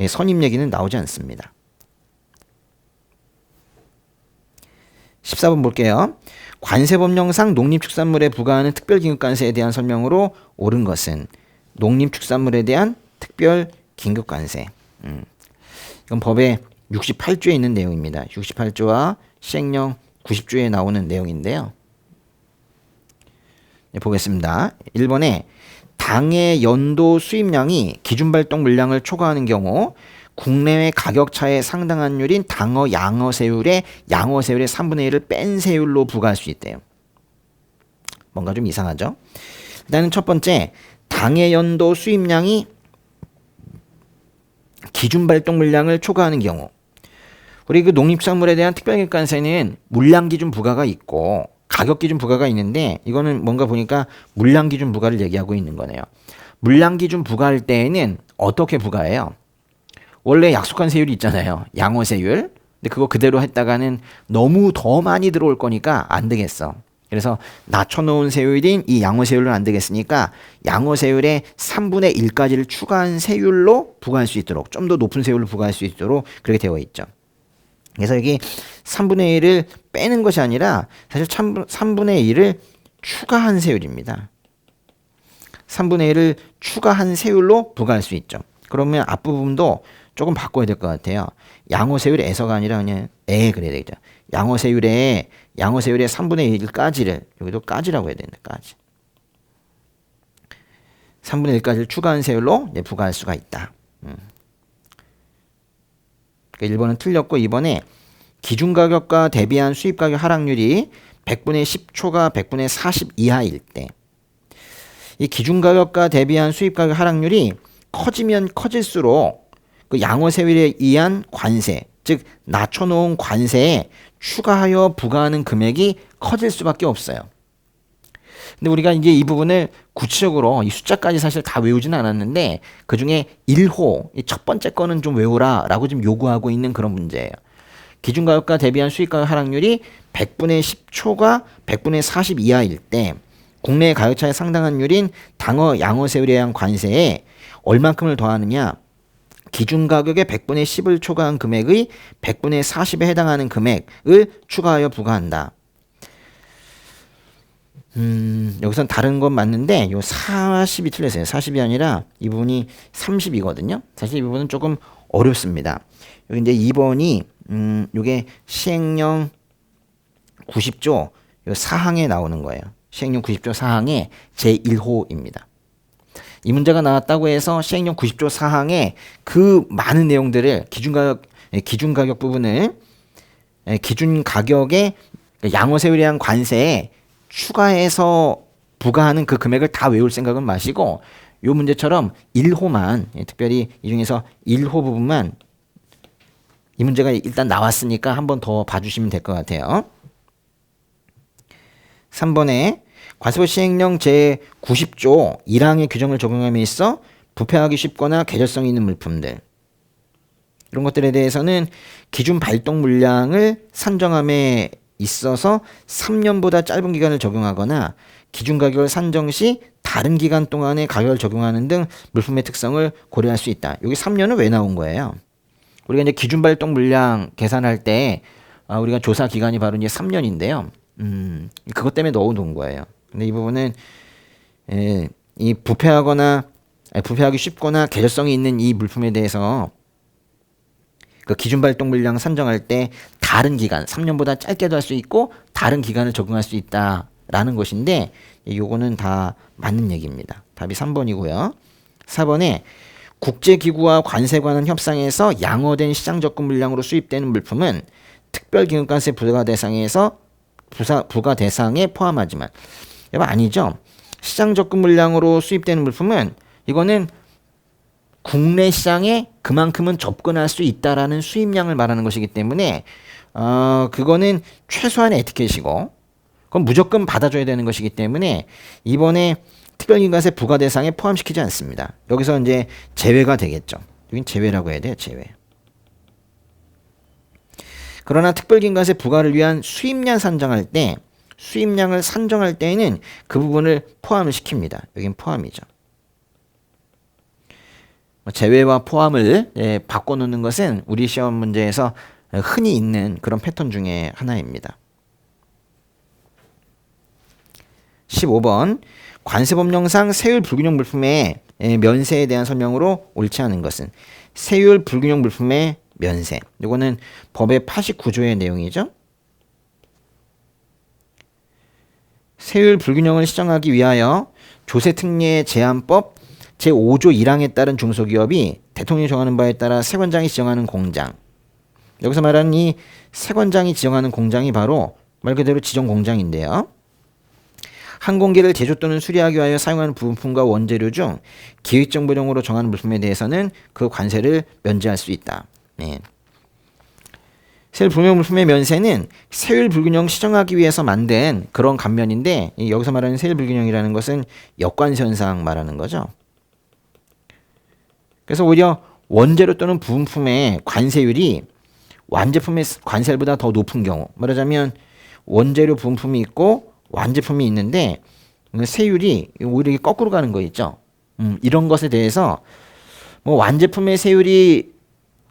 S1: 선임 얘기는 나오지 않습니다. 14번 볼게요. 관세법령상 농림축산물에 부과하는 특별긴급관세에 대한 설명으로 옳은 것은 농림축산물에 대한 특별긴급관세. 이건 법의 68조에 있는 내용입니다. 68조와 시행령 90조에 나오는 내용인데요. 네, 보겠습니다. 1번에 당의 연도 수입량이 기준발동 물량을 초과하는 경우 국내외 가격 차에 상당한 율인 당어 양어세율의 3분의 1을 뺀 세율로 부과할 수 있대요. 뭔가 좀 이상하죠? 일단은 첫 번째, 당의 연도 수입량이 기준 발동 물량을 초과하는 경우 우리 그 농림축산물에 대한 특별기관세는 물량 기준 부과가 있고 가격 기준 부과가 있는데 이거는 뭔가 보니까 물량 기준 부과를 얘기하고 있는 거네요. 물량 기준 부과할 때에는 어떻게 부과해요? 원래 약속한 세율이 있잖아요. 양어세율. 근데 그거 그대로 했다가는 너무 더 많이 들어올 거니까 안 되겠어. 그래서 낮춰놓은 세율인 이 양호세율은 안 되겠으니까 양호세율의 3분의 1까지를 추가한 세율로 부과할 수 있도록, 좀 더 높은 세율로 부과할 수 있도록 그렇게 되어 있죠. 그래서 여기 3분의 1을 빼는 것이 아니라 사실 3분의 1을 추가한 세율입니다. 3분의 1을 추가한 세율로 부과할 수 있죠. 그러면 앞부분도 조금 바꿔야 될 것 같아요. 양호세율에서가 아니라 그냥 그래야 되겠죠. 양호세율의 3분의 1까지를, 여기도 까지라고 해야 되는데, 까지. 3분의 1까지를 추가한 세율로 부과할 수가 있다. 그러니까 1번은 틀렸고, 2번에 기준가격과 대비한 수입가격 하락률이 100분의 10초가 100분의 40 이하일 때, 이 기준가격과 대비한 수입가격 하락률이 커지면 커질수록 그 양호세율에 의한 관세, 즉 낮춰놓은 관세에 추가하여 부과하는 금액이 커질 수밖에 없어요. 근데 우리가 이제 이 부분을 구체적으로 이 숫자까지 사실 다 외우지는 않았는데 그 중에 1호, 이 첫 번째 거는 좀 외우라 라고 지금 요구하고 있는 그런 문제예요. 기준가격과 대비한 수입가격 하락률이 100분의 10초가 100분의 40 이하일 때 국내 가격차의 상당한 율인 당어 양호세율에 의한 관세에 얼만큼을 더하느냐, 기준가격의 100분의 10을 초과한 금액의 100분의 40에 해당하는 금액을 추가하여 부과한다. 여기선 다른 건 맞는데 요 40이 틀렸어요. 40이 아니라 이 부분이 30이거든요. 사실 이 부분은 조금 어렵습니다. 여기 이제 2번이 요게 시행령 90조 요 사항에 나오는 거예요. 시행령 90조 사항의 제1호입니다. 이 문제가 나왔다고 해서 시행령 90조 사항에 그 많은 내용들을 기준가격 부분을 기준가격의 양호세율에 대한 관세에 추가해서 부과하는 그 금액을 다 외울 생각은 마시고 이 문제처럼 1호만, 특별히 이 중에서 1호 부분만, 이 문제가 일단 나왔으니까 한 번 더 봐주시면 될 것 같아요. 3번에 관세법 시행령 제90조 1항의 규정을 적용함에 있어 부패하기 쉽거나 계절성이 있는 물품들, 이런 것들에 대해서는 기준 발동 물량을 산정함에 있어서 3년보다 짧은 기간을 적용하거나 기준 가격을 산정 시 다른 기간 동안의 가격을 적용하는 등 물품의 특성을 고려할 수 있다. 여기 3년은 왜 나온 거예요? 우리가 이제 기준 발동 물량 계산할 때 우리가 조사 기간이 바로 이제 3년인데요. 그것 때문에 넣어놓은 거예요. 근데 이 부분은 이 부패하기 쉽거나 계절성이 있는 이 물품에 대해서 그 기준 발동 물량 산정할 때 다른 기간, 3년보다 짧게도 할 수 있고 다른 기간을 적용할 수 있다라는 것인데 요거는 다 맞는 얘기입니다. 답이 3번이고요. 4번에 국제기구와 관세 관한 협상에서 양호된 시장 접근 물량으로 수입되는 물품은 특별기금관세 부과 대상에 포함하지만, 여러분 아니죠? 시장 접근 물량으로 수입되는 물품은 이거는 국내 시장에 그만큼은 접근할 수 있다라는 수입량을 말하는 것이기 때문에 그거는 최소한의 에티켓이고 그건 무조건 받아줘야 되는 것이기 때문에 이번에 특별기금관세 부과 대상에 포함시키지 않습니다. 여기서 이제 제외가 되겠죠. 여긴 제외라고 해야 돼요. 제외. 그러나 특별기금관세 부과를 위한 수입량 산정할 때, 수입량을 산정할 때에는 그 부분을 포함을 시킵니다. 여긴 포함이죠. 제외와 포함을 바꿔놓는 것은 우리 시험 문제에서 흔히 있는 그런 패턴 중에 하나입니다. 15번 관세법령상 세율 불균형 물품의 면세에 대한 설명으로 옳지 않은 것은, 세율 불균형 물품의 면세, 이거는 법의 89조의 내용이죠. 세율 불균형을 시정하기 위하여 조세특례 제한법 제5조 1항에 따른 중소기업이 대통령이 정하는 바에 따라 세관장이 지정하는 공장, 여기서 말하는 이 세관장이 지정하는 공장이 바로 말 그대로 지정 공장인데요. 항공기를 제조 또는 수리하기 위하여 사용하는 부품과 원재료 중 기획정보령으로 정하는 물품에 대해서는 그 관세를 면제할 수 있다. 네. 세율 불균형 물품의 면세는 세율 불균형 시정하기 위해서 만든 그런 감면인데, 여기서 말하는 세율 불균형이라는 것은 역관세 현상 말하는 거죠. 그래서 오히려 원재료 또는 부품의 관세율이 완제품의 관세율보다 더 높은 경우, 말하자면 원재료 부품이 있고 완제품이 있는데 세율이 오히려 이게 거꾸로 가는 거 있죠. 이런 것에 대해서 뭐 완제품의 세율이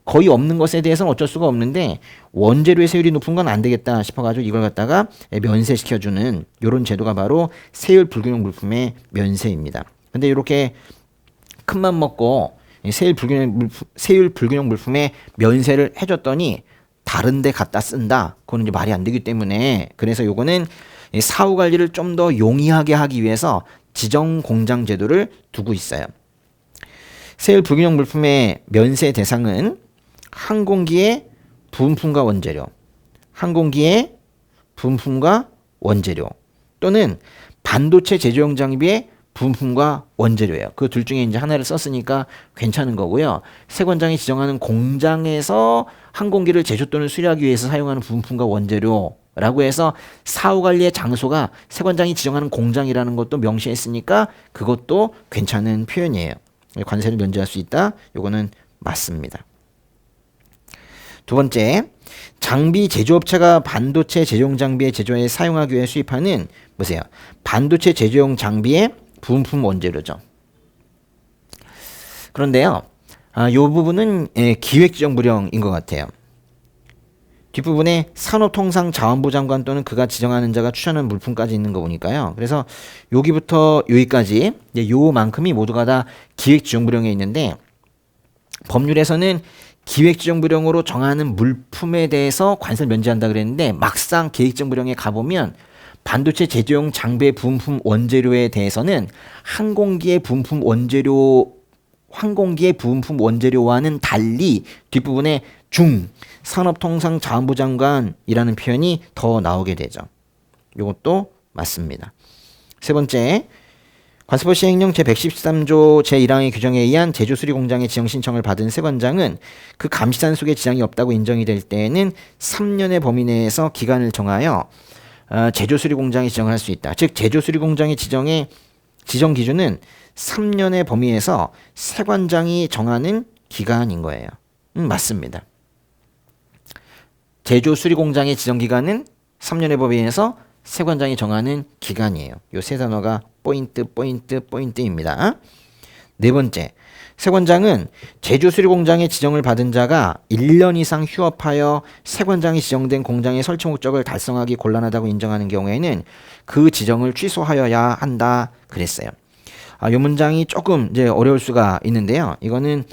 S1: 거의 없는 것에 대해서는 어쩔 수가 없는데 원재료의 세율이 높은 건 안 되겠다 싶어가지고 이걸 갖다가 면세시켜주는 이런 제도가 바로 세율 불균형 물품의 면세입니다. 근데 이렇게 큰맘 먹고 세율 불균형 물품의 면세를 해줬더니 다른 데 갖다 쓴다. 그거는 이제 말이 안 되기 때문에 그래서 요거는 사후 관리를 좀 더 용이하게 하기 위해서 지정 공장 제도를 두고 있어요. 세율 불균형 물품의 면세 대상은 항공기의 부품과 원재료, 항공기의 부품과 원재료 또는 반도체 제조용 장비의 부품과 원재료예요. 그 둘 중에 이제 하나를 썼으니까 괜찮은 거고요. 세관장이 지정하는 공장에서 항공기를 제조 또는 수리하기 위해서 사용하는 부품과 원재료라고 해서 사후 관리의 장소가 세관장이 지정하는 공장이라는 것도 명시했으니까 그것도 괜찮은 표현이에요. 관세를 면제할 수 있다. 요거는 맞습니다. 두 번째, 장비 제조업체가 반도체 제조용 장비의 제조에 사용하기 위해 수입하는 보세요. 반도체 제조용 장비의 부품 원재료죠. 그런데요, 이 부분은 기획지정부령인 것 같아요. 뒷부분에 산업통상자원부 장관 또는 그가 지정하는 자가 추천한 물품까지 있는 거 보니까요. 그래서 여기부터 여기까지 요만큼이 모두가 다 기획지정부령에 있는데 법률에서는 기획지정부령으로 정하는 물품에 대해서 관세를 면제한다 그랬는데 막상 기획지정부령에 가보면 반도체 제조용 장비의 부품 원재료에 대해서는 항공기의 부품 원재료와는 달리 뒷부분에 산업통상자원부 장관이라는 표현이 더 나오게 되죠. 이것도 맞습니다. 세 번째, 관세법 시행령 제113조 제1항의 규정에 의한 제조수리공장의 지정 신청을 받은 세관장은 그 감시단 속에 지장이 없다고 인정이 될 때에는 3년의 범위 내에서 기간을 정하여 제조수리공장이 지정을 할 수 있다. 즉 제조수리공장의 지정 기준은 3년의 범위에서 세관장이 정하는 기간인 거예요. 맞습니다. 제조수리공장의 지정기간은 3년의 범위에서 세관장이 정하는 기간이에요. 요 세 단어가 포인트입니다. 네 번째, 세관장은 제조수리공장의 지정을 받은 자가 1년 이상 휴업하여 세관장이 지정된 공장의 설치 목적을 달성하기 곤란하다고 인정하는 경우에는 그 지정을 취소하여야 한다 그랬어요. 이 문장이 조금 이제 어려울 수가 있는데요. 이거는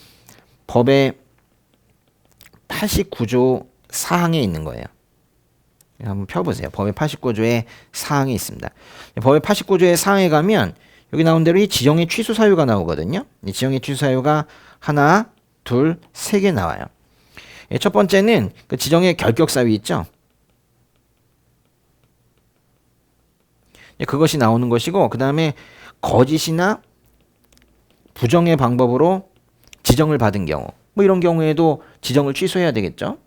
S1: 법의 89조 사항에 있는 거예요. 한번 펴보세요. 법의 89조의 사항이 있습니다. 법의 89조의 사항에 가면 여기 나온 대로 이 지정의 취소 사유가 나오거든요. 이 지정의 취소 사유가 하나, 둘, 세 개 나와요. 첫 번째는 그 지정의 결격 사유 있죠. 그것이 나오는 것이고 그 다음에 거짓이나 부정의 방법으로 지정을 받은 경우 뭐 이런 경우에도 지정을 취소해야 되겠죠.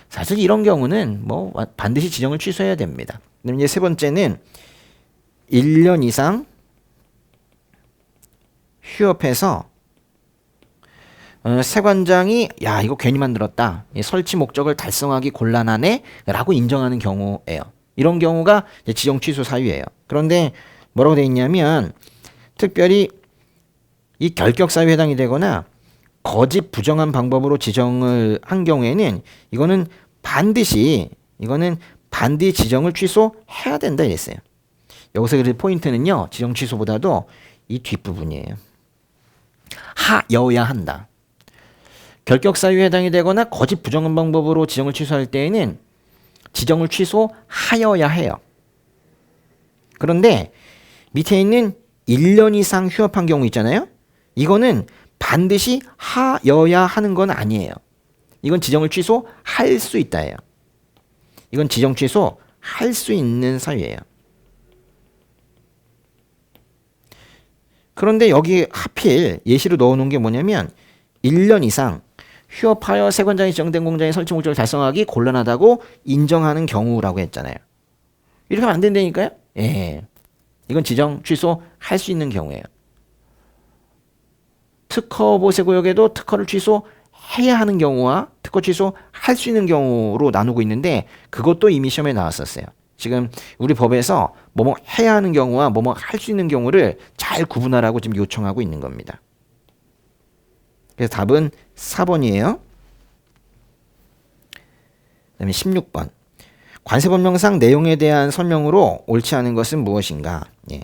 S1: 사실 이런 경우는 뭐 반드시 지정을 취소해야 됩니다. 그다음에 이제 세 번째는 1년 이상 휴업해서 세관장이 야 이거 괜히 만들었다. 설치 목적을 달성하기 곤란하네 라고 인정하는 경우예요. 이런 경우가 이제 지정 취소 사유예요. 그런데 뭐라고 되어 있냐면 특별히 이 결격 사유에 해당이 되거나 거짓 부정한 방법으로 지정을 한 경우에는 이거는 반드시 지정을 취소해야 된다 이랬어요. 여기서 그래서 포인트는요. 지정 취소보다도 이 뒷부분이에요. 하여야 한다. 결격 사유에 해당이 되거나 거짓 부정한 방법으로 지정을 취소할 때에는 지정을 취소하여야 해요. 그런데 밑에 있는 1년 이상 휴업한 경우 있잖아요. 이거는 반드시 하여야 하는 건 아니에요. 이건 지정을 취소할 수 있다예요. 이건 지정 취소할 수 있는 사유예요. 그런데 여기 하필 예시로 넣어놓은 게 뭐냐면 1년 이상 휴업하여 세관장이 지정된 공장의 설치 목적을 달성하기 곤란하다고 인정하는 경우라고 했잖아요. 이렇게 하면 안 된다니까요. 예, 이건 지정 취소할 수 있는 경우예요. 특허 보세구역에도 특허를 취소해야 하는 경우와 특허 취소할 수 있는 경우로 나누고 있는데 그것도 이미 시험에 나왔었어요. 지금 우리 법에서 뭐뭐 해야 하는 경우와 뭐뭐 할 수 있는 경우를 잘 구분하라고 지금 요청하고 있는 겁니다. 그래서 답은 4번이에요. 그다음에 16번. 관세법령상 내용에 대한 설명으로 옳지 않은 것은 무엇인가? 예.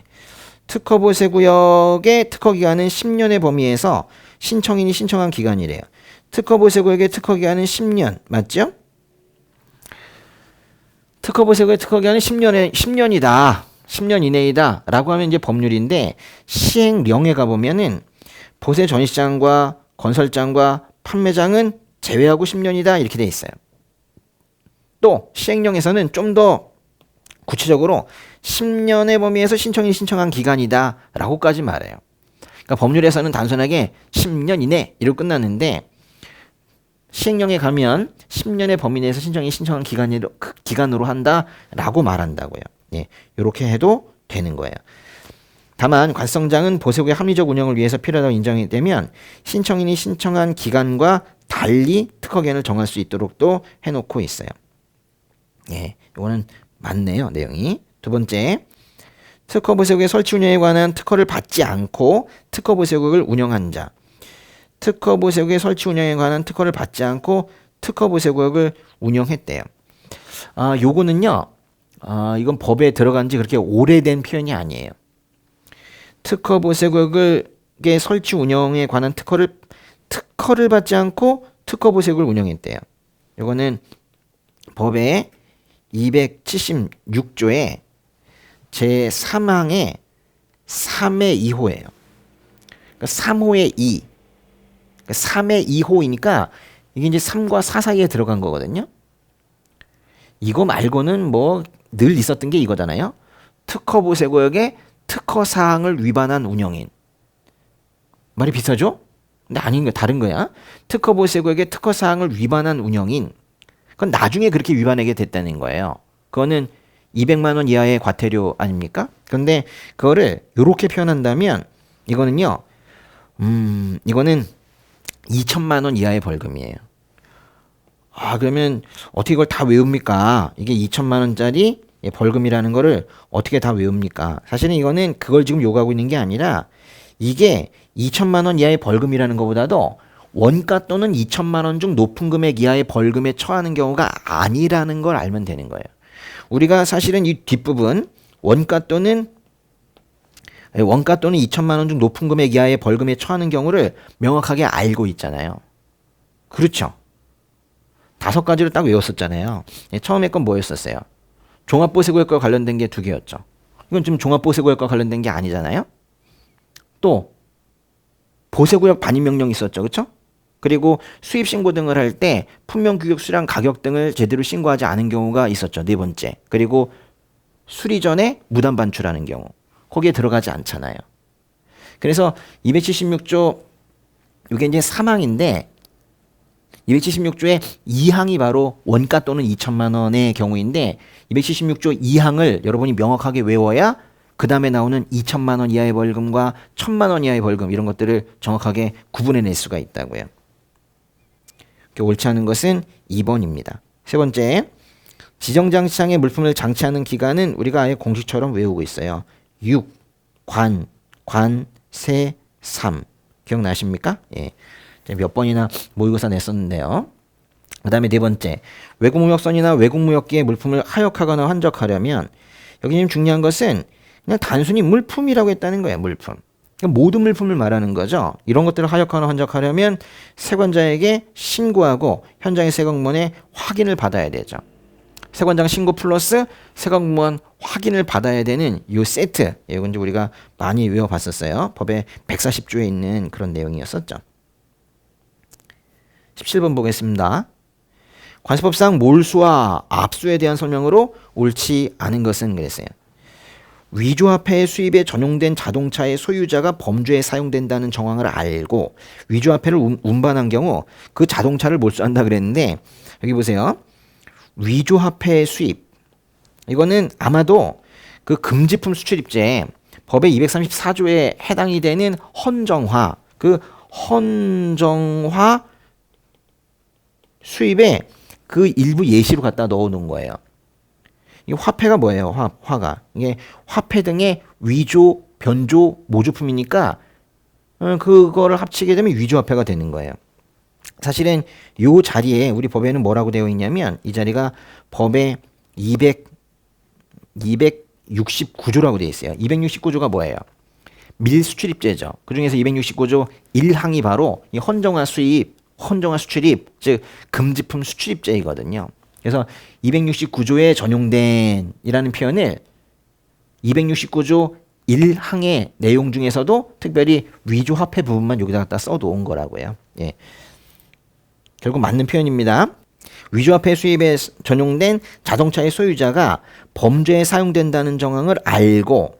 S1: 특허보세구역의 특허기간은 10년의 범위에서 신청인이 신청한 기간이래요. 특허보세구역의 특허기간은 10년 맞죠? 특허보세구의 특허기간은 10년이다. 10년 이내이다. 라고 하면 이제 법률인데 시행령에 가보면은 보세 전시장과 건설장과 판매장은 제외하고 10년이다. 이렇게 돼 있어요. 또 시행령에서는 좀 더 구체적으로 10년의 범위에서 신청인이 신청한 기간이다 라고까지 말해요. 그러니까 법률에서는 단순하게 10년 이내 이로 끝났는데 시행령에 가면 10년의 범위 내에서 신청인이 신청한 기간으로 한다 라고 말한다고요. 예, 이렇게 해도 되는 거예요. 다만 관세청장은 보세구의 합리적 운영을 위해서 필요하다고 인정이 되면 신청인이 신청한 기간과 달리 특허기간을 정할 수 있도록 또 해놓고 있어요. 예, 이거는 맞네요, 내용이. 두 번째, 특허보세구의 설치 운영에 관한 특허를 받지 않고 특허보세구를 운영한 자. 특허보세구의 설치 운영에 관한 특허를 받지 않고 특허보세구역을 운영했대요. 요거는요, 이건 법에 들어간 지 그렇게 오래된 표현이 아니에요. 특허보세구역의 설치 운영에 관한 특허를 받지 않고 특허보세구를 운영했대요. 요거는 법의 276조의 제3항의 3의 2호예요. 그러니까 3호의 2. 그러니까 3의 2호이니까 이게 이제 3과 4 사이에 들어간 거거든요. 이거 말고는 뭐 늘 있었던 게 이거잖아요. 특허보세구역의 특허사항을 위반한 운영인. 말이 비슷하죠? 근데 아닌 거야. 다른 거야. 특허보세구역의 특허사항을 위반한 운영인. 그건 나중에 그렇게 위반하게 됐다는 거예요. 그거는 200만 원 이하의 과태료 아닙니까? 그런데 그거를 이렇게 표현한다면 이거는요. 이거는 2천만 원 이하의 벌금이에요. 그러면 어떻게 이걸 다 외웁니까? 이게 2천만 원짜리 벌금이라는 거를 어떻게 다 외웁니까? 사실은 이거는 그걸 지금 요구하고 있는 게 아니라 이게 2천만 원 이하의 벌금이라는 것보다도 원가 또는 2천만 원 중 높은 금액 이하의 벌금에 처하는 경우가 아니라는 걸 알면 되는 거예요. 우리가 사실은 이 뒷부분 원가 또는 2천만 원 중 높은 금액 이하의 벌금에 처하는 경우를 명확하게 알고 있잖아요. 그렇죠? 5가지를 딱 외웠었잖아요. 처음에 건 뭐였었어요? 종합보세구역과 관련된 게 2개였죠. 이건 지금 종합보세구역과 관련된 게 아니잖아요. 또 보세구역 반입명령이 있었죠. 그렇죠? 그리고 수입신고 등을 할 때 품명규격 수량 가격 등을 제대로 신고하지 않은 경우가 있었죠. 4번째. 그리고 수리 전에 무단 반출하는 경우. 거기에 들어가지 않잖아요. 그래서 276조 이게 이제 3항인데 276조의 2항이 바로 원가 또는 2천만 원의 경우인데 276조 2항을 여러분이 명확하게 외워야 그 다음에 나오는 2천만 원 이하의 벌금과 1,000만 원 이하의 벌금 이런 것들을 정확하게 구분해낼 수가 있다고요. 옳지 않은 것은 2번입니다. 세 번째, 지정장치장에 물품을 장치하는 기간은 우리가 아예 공식처럼 외우고 있어요. 6, 관, 세, 3. 기억나십니까? 예. 몇 번이나 모의고사 냈었는데요. 그 다음에 4번째, 외국무역선이나 외국무역기에 물품을 하역하거나 환적하려면 여기 지금 중요한 것은 그냥 단순히 물품이라고 했다는 거예요. 물품. 그러니까 모든 물품을 말하는 거죠. 이런 것들을 하역하거나 환적하려면 세관자에게 신고하고 현장의 세관공무원의 확인을 받아야 되죠. 세관장 신고 플러스 세관공무원 확인을 받아야 되는 이 세트. 이건 이제 우리가 많이 외워봤었어요. 법의 140조에 있는 그런 내용이었었죠. 17번 보겠습니다. 관세법상 몰수와 압수에 대한 설명으로 옳지 않은 것은 그랬어요. 위조화폐의 수입에 전용된 자동차의 소유자가 범죄에 사용된다는 정황을 알고 위조화폐를 운반한 경우 그 자동차를 몰수한다 그랬는데 여기 보세요. 위조화폐의 수입. 이거는 아마도 그 금지품 수출입죄 법의 234조에 해당이 되는 헌정화. 그 헌정화 수입에 그 일부 예시로 갖다 넣어 놓은 거예요. 이 화폐가 뭐예요? 화가. 이게 화폐 등의 위조, 변조, 모조품이니까 그거를 합치게 되면 위조화폐가 되는 거예요. 사실은 요 자리에 우리 법에는 뭐라고 되어 있냐면 이 자리가 법에 269조라고 되어 있어요. 269조가 뭐예요? 밀수출입죄죠. 그중에서 269조 1항이 바로 이 헌정화 수입, 헌정화 수출입, 즉 금지품 수출입죄이거든요. 그래서 269조에 전용된 이라는 표현을 269조 1항의 내용 중에서도 특별히 위조화폐 부분만 여기다 갖다 써놓은 거라고요. 예. 결국 맞는 표현입니다. 위조화폐 수입에 전용된 자동차의 소유자가 범죄에 사용된다는 정황을 알고,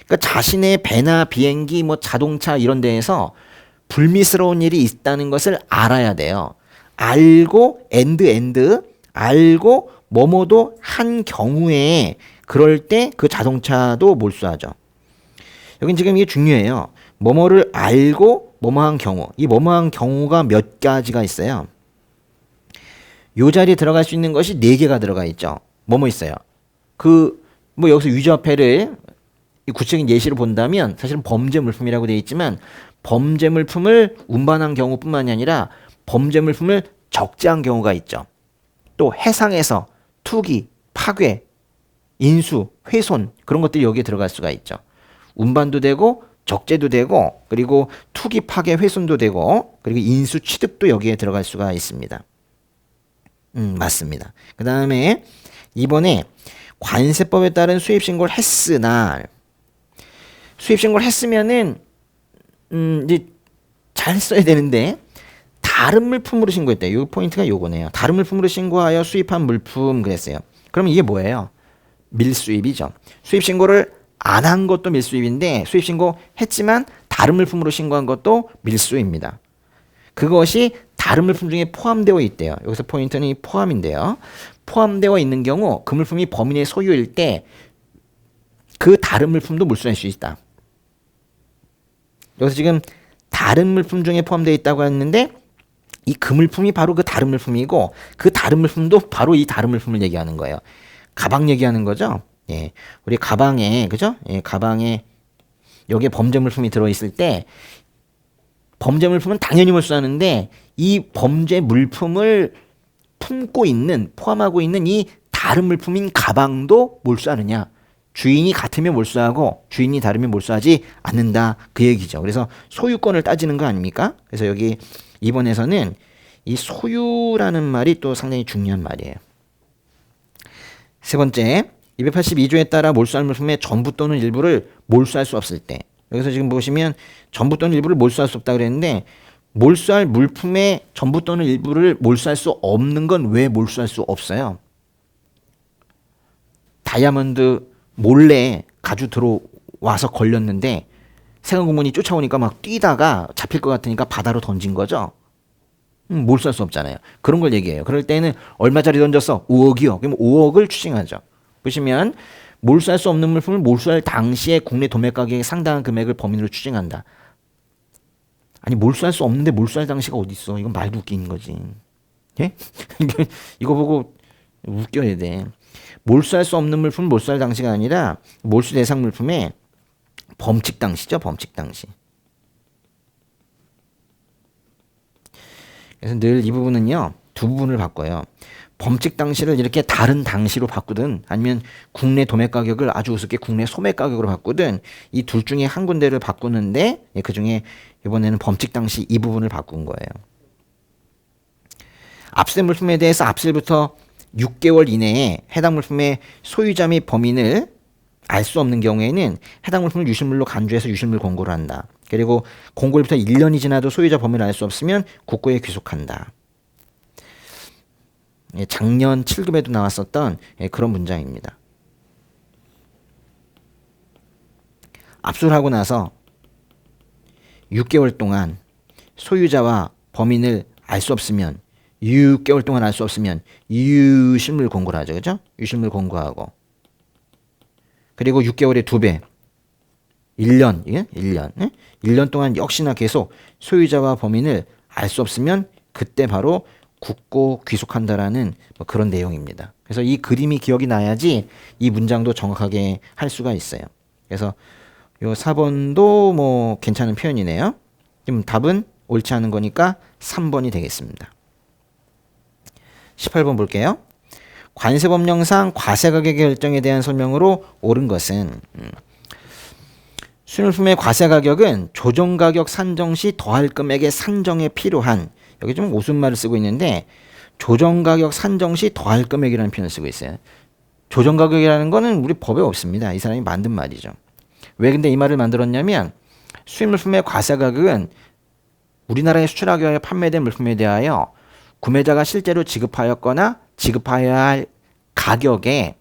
S1: 그러니까 자신의 배나 비행기, 뭐 자동차 이런 데에서 불미스러운 일이 있다는 것을 알아야 돼요. 알고 알고 뭐뭐도 한 경우에 그럴 때 그 자동차도 몰수하죠. 여긴 지금 이게 중요해요. 뭐뭐를 알고 뭐뭐한 경우. 이 뭐뭐한 경우가 몇 가지가 있어요. 요 자리에 들어갈 수 있는 것이 4개가 들어가 있죠. 뭐뭐 있어요. 뭐 여기서 위조화폐를 구체적인 예시로 본다면 사실은 범죄 물품이라고 되어 있지만 범죄 물품을 운반한 경우뿐만이 아니라 범죄 물품을 적재한 경우가 있죠. 또 해상에서 투기, 파괴, 인수, 훼손 그런 것들이 여기에 들어갈 수가 있죠. 운반도 되고 적재도 되고 그리고 투기, 파괴, 훼손도 되고 그리고 인수, 취득도 여기에 들어갈 수가 있습니다. 맞습니다. 그 다음에 이번에 관세법에 따른 수입신고를 했으나 수입신고를 했으면은 이제 잘 써야 되는데 다른 물품으로 신고했다. 이 포인트가 요거네요. 다른 물품으로 신고하여 수입한 물품 그랬어요. 그러면 이게 뭐예요? 밀수입이죠. 수입신고를 안 한 것도 밀수입인데 수입신고 했지만 다른 물품으로 신고한 것도 밀수입니다. 그것이 다른 물품 중에 포함되어 있대요. 여기서 포인트는 이 포함인데요. 포함되어 있는 경우 그 물품이 범인의 소유일 때 그 다른 물품도 몰수할 수 있다. 여기서 지금 다른 물품 중에 포함되어 있다고 했는데 이 그 물품이 바로 그 다른 물품이고 그 다른 물품도 바로 이 다른 물품을 얘기하는 거예요. 가방 얘기하는 거죠. 예. 우리 가방에 그죠? 예, 가방에 여기에 범죄 물품이 들어 있을 때 범죄 물품은 당연히 몰수하는데 이 범죄 물품을 품고 있는 포함하고 있는 이 다른 물품인 가방도 몰수하느냐? 주인이 같으면 몰수하고 주인이 다르면 몰수하지 않는다 그 얘기죠. 그래서 소유권을 따지는 거 아닙니까? 그래서 여기 이번에서는 이 소유라는 말이 또 상당히 중요한 말이에요. 세 번째, 282조에 따라 몰수할 물품의 전부 또는 일부를 몰수할 수 없을 때 여기서 지금 보시면 전부 또는 일부를 몰수할 수 없다 그랬는데 몰수할 물품의 전부 또는 일부를 몰수할 수 없는 건 왜 몰수할 수 없어요? 다이아몬드 몰래 가지고 들어와서 걸렸는데 세관공무원이 쫓아오니까 막 뛰다가 잡힐 것 같으니까 바다로 던진 거죠. 몰수할 수 없잖아요. 그런 걸 얘기해요. 그럴 때는 얼마짜리 던졌어? 5억이요. 그럼 5억을 추징하죠. 보시면 몰수할 수 없는 물품을 몰수할 당시에 국내 도매 가격에 상당한 금액을 범인으로 추징한다. 아니 몰수할 수 없는데 몰수할 당시가 어디 있어? 이건 말도 웃기는 거지. 예? 이거 보고 웃겨야 돼. 몰수할 수 없는 물품은 몰수할 당시가 아니라 몰수 대상 물품의 범칙 당시죠. 범칙 당시. 그래서 늘 이 부분은요. 두 부분을 바꿔요. 범칙 당시를 이렇게 다른 당시로 바꾸든 아니면 국내 도매 가격을 아주 우습게 국내 소매 가격으로 바꾸든 이 둘 중에 한 군데를 바꾸는데 그중에 이번에는 범칙 당시 이 부분을 바꾼 거예요. 압수된 물품에 대해서 압수일부터 6개월 이내에 해당 물품의 소유자 및 범인을 알 수 없는 경우에는 해당 물품을 유실물로 간주해서 유실물 공고를 한다. 그리고 공고일부터 1년이 지나도 소유자 범인을 알 수 없으면 국고에 귀속한다. 작년 7급에도 나왔었던 그런 문장입니다. 압수를 하고 나서 6개월 동안 소유자와 범인을 알 수 없으면 6개월 동안 알 수 없으면 유실물 공고를 하죠. 그죠? 유실물 공고하고 그리고 6개월에 2배 1년, 예? 1년. 예? 1년 동안 역시나 계속 소유자와 범인을 알 수 없으면 그때 바로 굳고 귀속한다라는 뭐 그런 내용입니다. 그래서 이 그림이 기억이 나야지 이 문장도 정확하게 할 수가 있어요. 그래서 요 4번도 뭐 괜찮은 표현이네요. 그럼 답은 옳지 않은 거니까 3번이 되겠습니다. 18번 볼게요. 관세법령상 과세가격 결정에 대한 설명으로 옳은 것은 수입물품의 과세가격은 조정가격 산정 시 더할 금액의 산정에 필요한, 여기 좀 오순말을 쓰고 있는데 조정가격 산정 시 더할 금액이라는 표현을 쓰고 있어요. 조정가격이라는 거는 우리 법에 없습니다. 이 사람이 만든 말이죠. 왜 근데 이 말을 만들었냐면 수입물품의 과세가격은 우리나라에 수출하기 위하여 판매된 물품에 대하여 구매자가 실제로 지급하였거나 지급하여야 할 가격에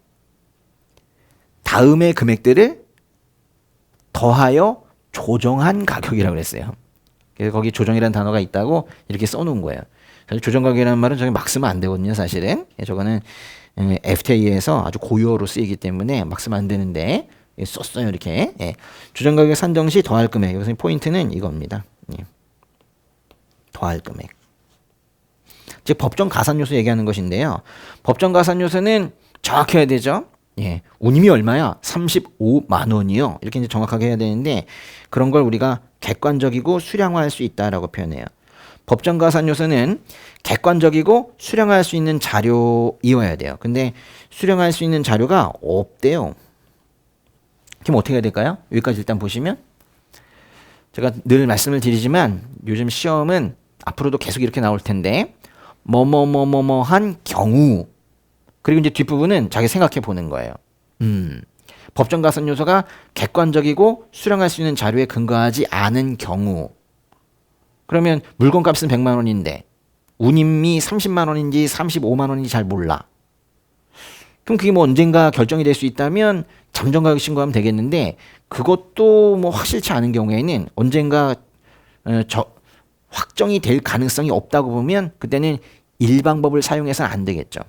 S1: 다음의 금액들을 더하여 조정한 가격이라고 그랬어요. 그래서 거기 조정이라는 단어가 있다고 이렇게 써놓은 거예요. 사실 조정가격이라는 말은 저기 막 쓰면 안 되거든요. 사실은 저거는 FTA에서 아주 고유어로 쓰이기 때문에 막 쓰면 안 되는데 썼어요. 이렇게. 조정가격 산정 시 더할 금액. 여기서 포인트는 이겁니다. 더할 금액. 즉 법정 가산 요소 얘기하는 것인데요. 법정 가산 요소는 정확해야 되죠. 운임이 얼마야? 35만 원이요. 이렇게 이제 정확하게 해야 되는데 그런 걸 우리가 객관적이고 수량화할 수 있다라고 표현해요. 법정 가산 요소는 객관적이고 수량화할 수 있는 자료이어야 돼요. 근데 수량화할 수 있는 자료가 없대요. 그럼 어떻게 해야 될까요? 여기까지 일단 보시면 제가 늘 말씀을 드리지만 요즘 시험은 앞으로도 계속 이렇게 나올 텐데 한 경우, 그리고 이제 뒷부분은 자기 생각해 보는 거예요. 법정 가산 요소가 객관적이고 수량할 수 있는 자료에 근거하지 않은 경우. 그러면 물건값은 100만 원인데 운임이 30만 원인지 35만 원인지 잘 몰라. 그럼 그게 뭐 언젠가 결정이 될 수 있다면 잠정가격 신고하면 되겠는데 그것도 뭐 확실치 않은 경우에는 언젠가 확정이 될 가능성이 없다고 보면 그때는 일방법을 사용해서는 안 되겠죠.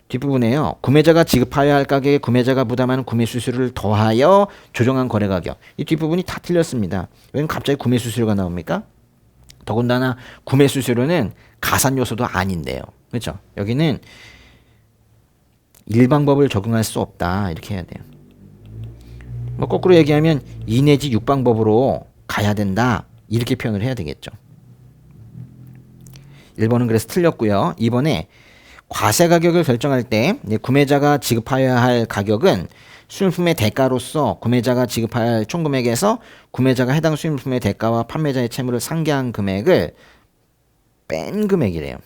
S1: 뒷부분에요. 구매자가 지급하여야 할 가격에 구매자가 부담하는 구매 수수료를 더하여 조정한 거래가격. 이 뒷부분이 다 틀렸습니다. 왜 갑자기 구매 수수료가 나옵니까? 더군다나 구매 수수료는 가산 요소도 아닌데요. 그렇죠? 여기는 일방법을 적용할 수 없다. 이렇게 해야 돼요. 뭐 거꾸로 얘기하면 2 내지 6방법으로 가야 된다. 이렇게 표현을 해야 되겠죠. 1번은 그래서 틀렸고요. 2번에 과세 가격을 결정할 때 구매자가 지급하여야 할 가격은 수입품의 대가로서 구매자가 지급해야 할 총 금액에서 구매자가 해당 수입품의 대가와 판매자의 채무를 상계한 금액을 뺀 금액이래요.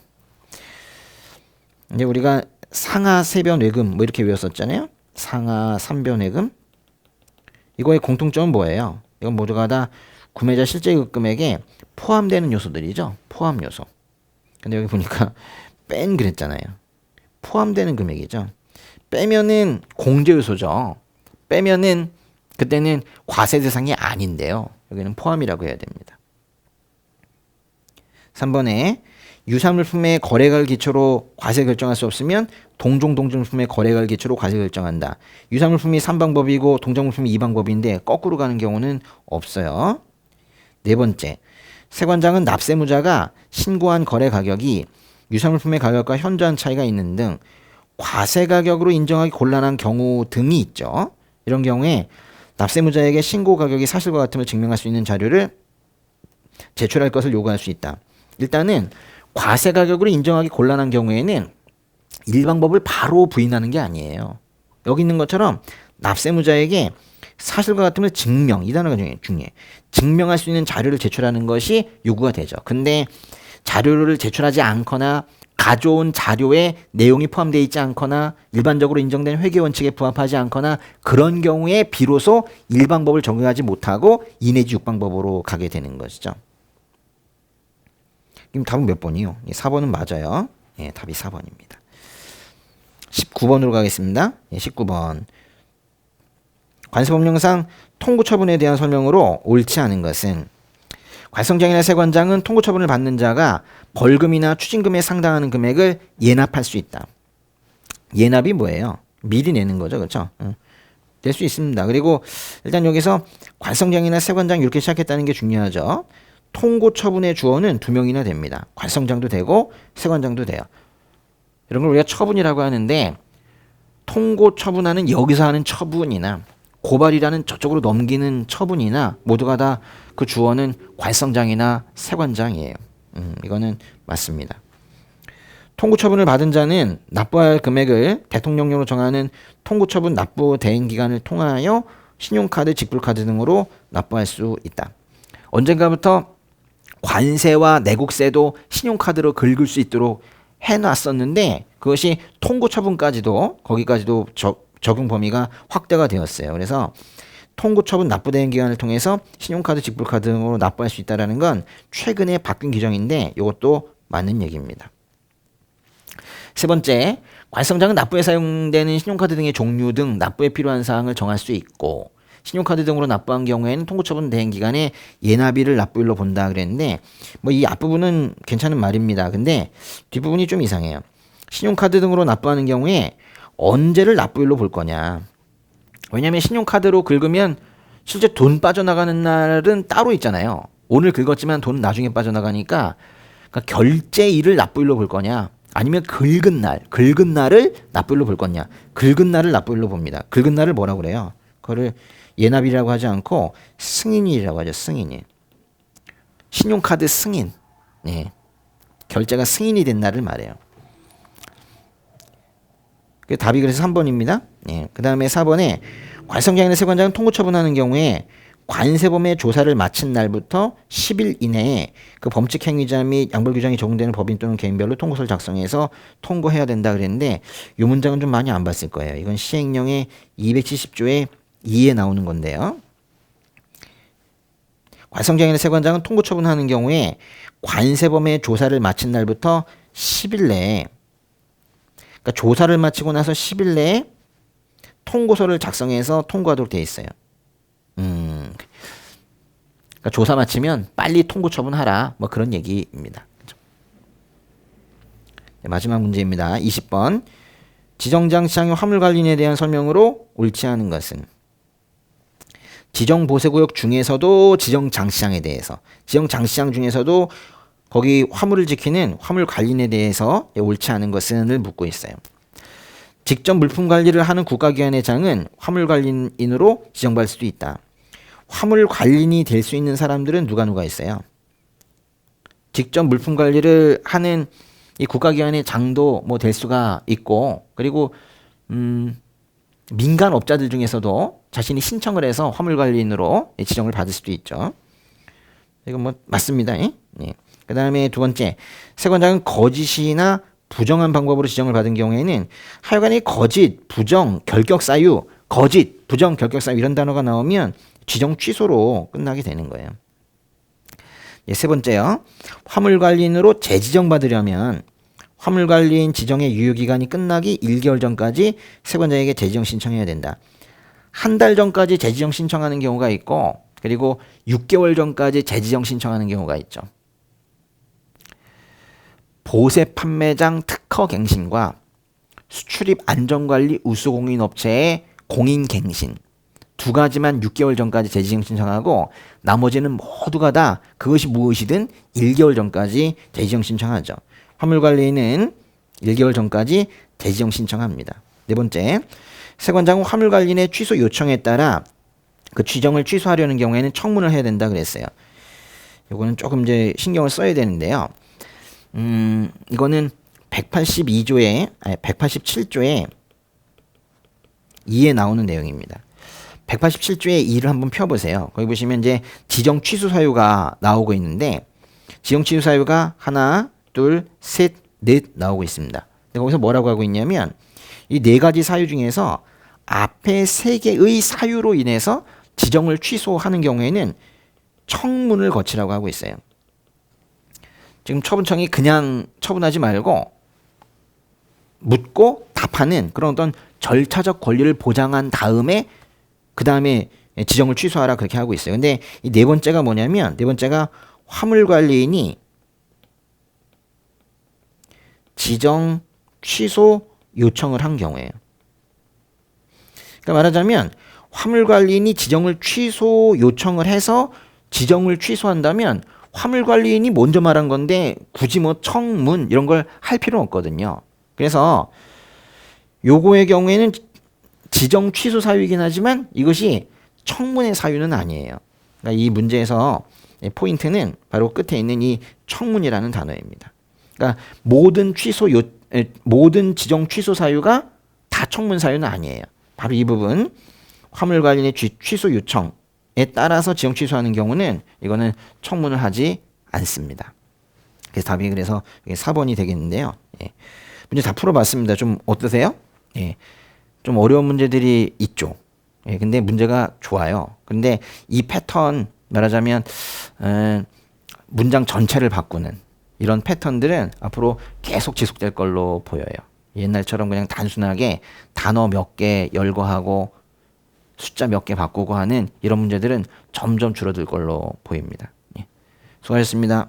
S1: 이제 우리가 상하 세변외금 뭐 이렇게 외웠었잖아요. 상하 삼변외금. 이거의 공통점은 뭐예요? 이건 모두가 다 구매자 실제 금액에 포함되는 요소들이죠. 포함 요소. 근데 여기 보니까 뺀 그랬잖아요. 포함되는 금액이죠. 빼면은 공제 요소죠. 빼면은 그때는 과세 대상이 아닌데요. 여기는 포함이라고 해야 됩니다. 3번에 유사물품의 거래가를 기초로 과세 결정할 수 없으면 동종물품의 거래가를 기초로 과세 결정한다. 유사물품이 3방법이고 동종물품이 2방법인데 거꾸로 가는 경우는 없어요. 네 번째, 세관장은 납세무자가 신고한 거래 가격이 유사물품의 가격과 현저한 차이가 있는 등 과세 가격으로 인정하기 곤란한 경우 등이 있죠. 이런 경우에 납세무자에게 신고 가격이 사실과 같음을 증명할 수 있는 자료를 제출할 것을 요구할 수 있다. 일단은 과세 가격으로 인정하기 곤란한 경우에는 일방법을 바로 부인하는 게 아니에요. 여기 있는 것처럼 납세무자에게 사실과 같음을 증명, 이 단어가 중요해. 증명할 수 있는 자료를 제출하는 것이 요구가 되죠. 근데 자료를 제출하지 않거나 가져온 자료에 내용이 포함되어 있지 않거나 일반적으로 인정된 회계 원칙에 부합하지 않거나 그런 경우에 비로소 일방법을 적용하지 못하고 2 내지 6방법으로 가게 되는 것이죠. 그럼 답은 몇 번이요? 4번은 맞아요. 답이 4번입니다. 19번으로 가겠습니다. 19번. 관세법령상 통고처분에 대한 설명으로 옳지 않은 것은 관성장이나 세관장은 통고처분을 받는 자가 벌금이나 추징금에 상당하는 금액을 예납할 수 있다. 예납이 뭐예요? 미리 내는 거죠. 그렇죠? 낼 수 있습니다. 그리고 일단 여기서 관성장이나 세관장 이렇게 시작했다는 게 중요하죠. 통고 처분의 주어는 2명이나 됩니다. 관성장도 되고 세관장도 돼요. 이런 걸 우리가 처분이라고 하는데 통고 처분하는 여기서 하는 처분이나 고발이라는 저쪽으로 넘기는 처분이나 모두가 다 그 주어는 관성장이나 세관장이에요. 이거는 맞습니다. 통고 처분을 받은 자는 납부할 금액을 대통령령으로 정하는 통고 처분 납부 대행 기간을 통하여 신용카드, 직불카드 등으로 납부할 수 있다. 언젠가부터 관세와 내국세도 신용카드로 긁을 수 있도록 해놨었는데 그것이 통고 처분까지도 거기까지도 적용 범위가 확대가 되었어요. 그래서 통고 처분 납부 대행 기간을 통해서 신용카드, 직불카드 등으로 납부할 수 있다는 건 최근에 바뀐 규정인데 이것도 맞는 얘기입니다. 세 번째, 관성장은 납부에 사용되는 신용카드 등의 종류 등 납부에 필요한 사항을 정할 수 있고 신용카드 등으로 납부한 경우에는 통고처분 대행 기간에 예납일을 납부일로 본다 그랬는데 뭐 이 앞부분은 괜찮은 말입니다. 근데 뒷부분이 좀 이상해요. 신용카드 등으로 납부하는 경우에 언제를 납부일로 볼 거냐. 왜냐하면 신용카드로 긁으면 실제 돈 빠져나가는 날은 따로 있잖아요. 오늘 긁었지만 돈 나중에 빠져나가니까 그러니까 결제일을 납부일로 볼 거냐. 아니면 긁은 날을 납부일로 볼 거냐. 긁은 날을 납부일로 봅니다. 긁은 날을 뭐라고 그래요? 그거를 예납이라고 하지 않고 승인이라고 하죠. 승인이. 신용카드 승인. 예. 결제가 승인이 된 날을 말해요. 그 답이 그래서 3번입니다. 예. 그 다음에 4번에 관성장이나 세관장은 통고 처분하는 경우에 관세범의 조사를 마친 날부터 10일 이내에 그 범칙 행위자 및 양벌 규정이 적용되는 법인 또는 개인별로 통고서를 작성해서 통고해야 된다 그랬는데 이 문장은 좀 많이 안 봤을 거예요. 이건 시행령의 270조의 2에 나오는 건데요. 관성장이나 세관장은 통고 처분하는 경우에 관세범의 조사를 마친 날부터 10일 내에 그러니까 조사를 마치고 나서 10일 내에 통고서를 작성해서 통고하도록 되어 있어요. 그러니까 조사 마치면 빨리 통고 처분하라. 뭐 그런 얘기입니다. 네, 마지막 문제입니다. 20번. 지정장 시장의 화물 관리인에 대한 설명으로 옳지 않은 것은 지정 보세구역 중에서도 지정 장시장에 대해서 지정 장시장 중에서도 거기 화물을 지키는 화물 관리인에 대해서 옳지 않은 것은을 묻고 있어요. 직접 물품 관리를 하는 국가기관의 장은 화물 관리인으로 지정받을 수도 있다. 화물 관리인이 될 수 있는 사람들은 누가 있어요? 직접 물품 관리를 하는 이 국가기관의 장도 뭐 될 수가 있고 그리고 민간 업자들 중에서도 자신이 신청을 해서 화물 관리인으로 지정을 받을 수도 있죠. 이건 뭐 맞습니다. 예? 그 다음에 두 번째, 세관장은 거짓이나 부정한 방법으로 지정을 받은 경우에는 하여간에 거짓, 부정, 결격 사유, 거짓, 부정, 결격 사유 이런 단어가 나오면 지정 취소로 끝나게 되는 거예요. 세 번째요. 화물 관리인으로 재지정 받으려면 화물 관리인 지정의 유효기간이 끝나기 1개월 전까지 세관장에게 재지정 신청해야 된다. 한 달 전까지 재지정 신청하는 경우가 있고 그리고 6개월 전까지 재지정 신청하는 경우가 있죠. 보세 판매장 특허 갱신과 수출입 안전관리 우수공인업체의 공인갱신 두 가지만 6개월 전까지 재지정 신청하고 나머지는 모두가 다 그것이 무엇이든 1개월 전까지 재지정 신청하죠. 화물관리인은 1개월 전까지 재지정 신청합니다. 네 번째, 세관장은 화물관리인의 취소 요청에 따라 그 지정을 취소하려는 경우에는 청문을 해야 된다 그랬어요. 이거는 조금 이제 신경을 써야 되는데요. 이거는 187조에 2에 나오는 내용입니다. 187조의 2를 한번 펴보세요. 거기 보시면 이제 지정 취소 사유가 나오고 있는데 지정 취소 사유가 하나, 둘, 셋, 넷 나오고 있습니다. 거기서 뭐라고 하고 있냐면 이 네 가지 사유 중에서 앞에 세 개의 사유로 인해서 지정을 취소하는 경우에는 청문을 거치라고 하고 있어요. 지금 처분청이 그냥 처분하지 말고 묻고 답하는 그런 어떤 절차적 권리를 보장한 다음에 그 다음에 지정을 취소하라 그렇게 하고 있어요. 근데 이 네 번째가 뭐냐면 네 번째가 화물관리인이 지정 취소 요청을 한 경우에요. 그러니까 말하자면 화물관리인이 지정을 취소 요청을 해서 지정을 취소한다면 화물관리인이 먼저 말한 건데 굳이 뭐 청문 이런 걸 할 필요는 없거든요. 그래서 요거의 경우에는 지정 취소 사유이긴 하지만 이것이 청문의 사유는 아니에요. 그러니까 이 문제에서 포인트는 바로 끝에 있는 이 청문이라는 단어입니다. 그러니까 모든 지정 취소 사유가 다 청문 사유는 아니에요. 바로 이 부분 화물관리인의 취소 요청에 따라서 지정 취소하는 경우는 이거는 청문을 하지 않습니다. 그래서 답이 그래서 4번이 되겠는데요. 예. 문제 다 풀어봤습니다. 좀 어떠세요? 예. 좀 어려운 문제들이 있죠. 예. 근데 문제가 좋아요. 근데 이 패턴 말하자면 문장 전체를 바꾸는 이런 패턴들은 앞으로 계속 지속될 걸로 보여요. 옛날처럼 그냥 단순하게 단어 몇 개 열거하고 숫자 몇 개 바꾸고 하는 이런 문제들은 점점 줄어들 걸로 보입니다. 예. 수고하셨습니다.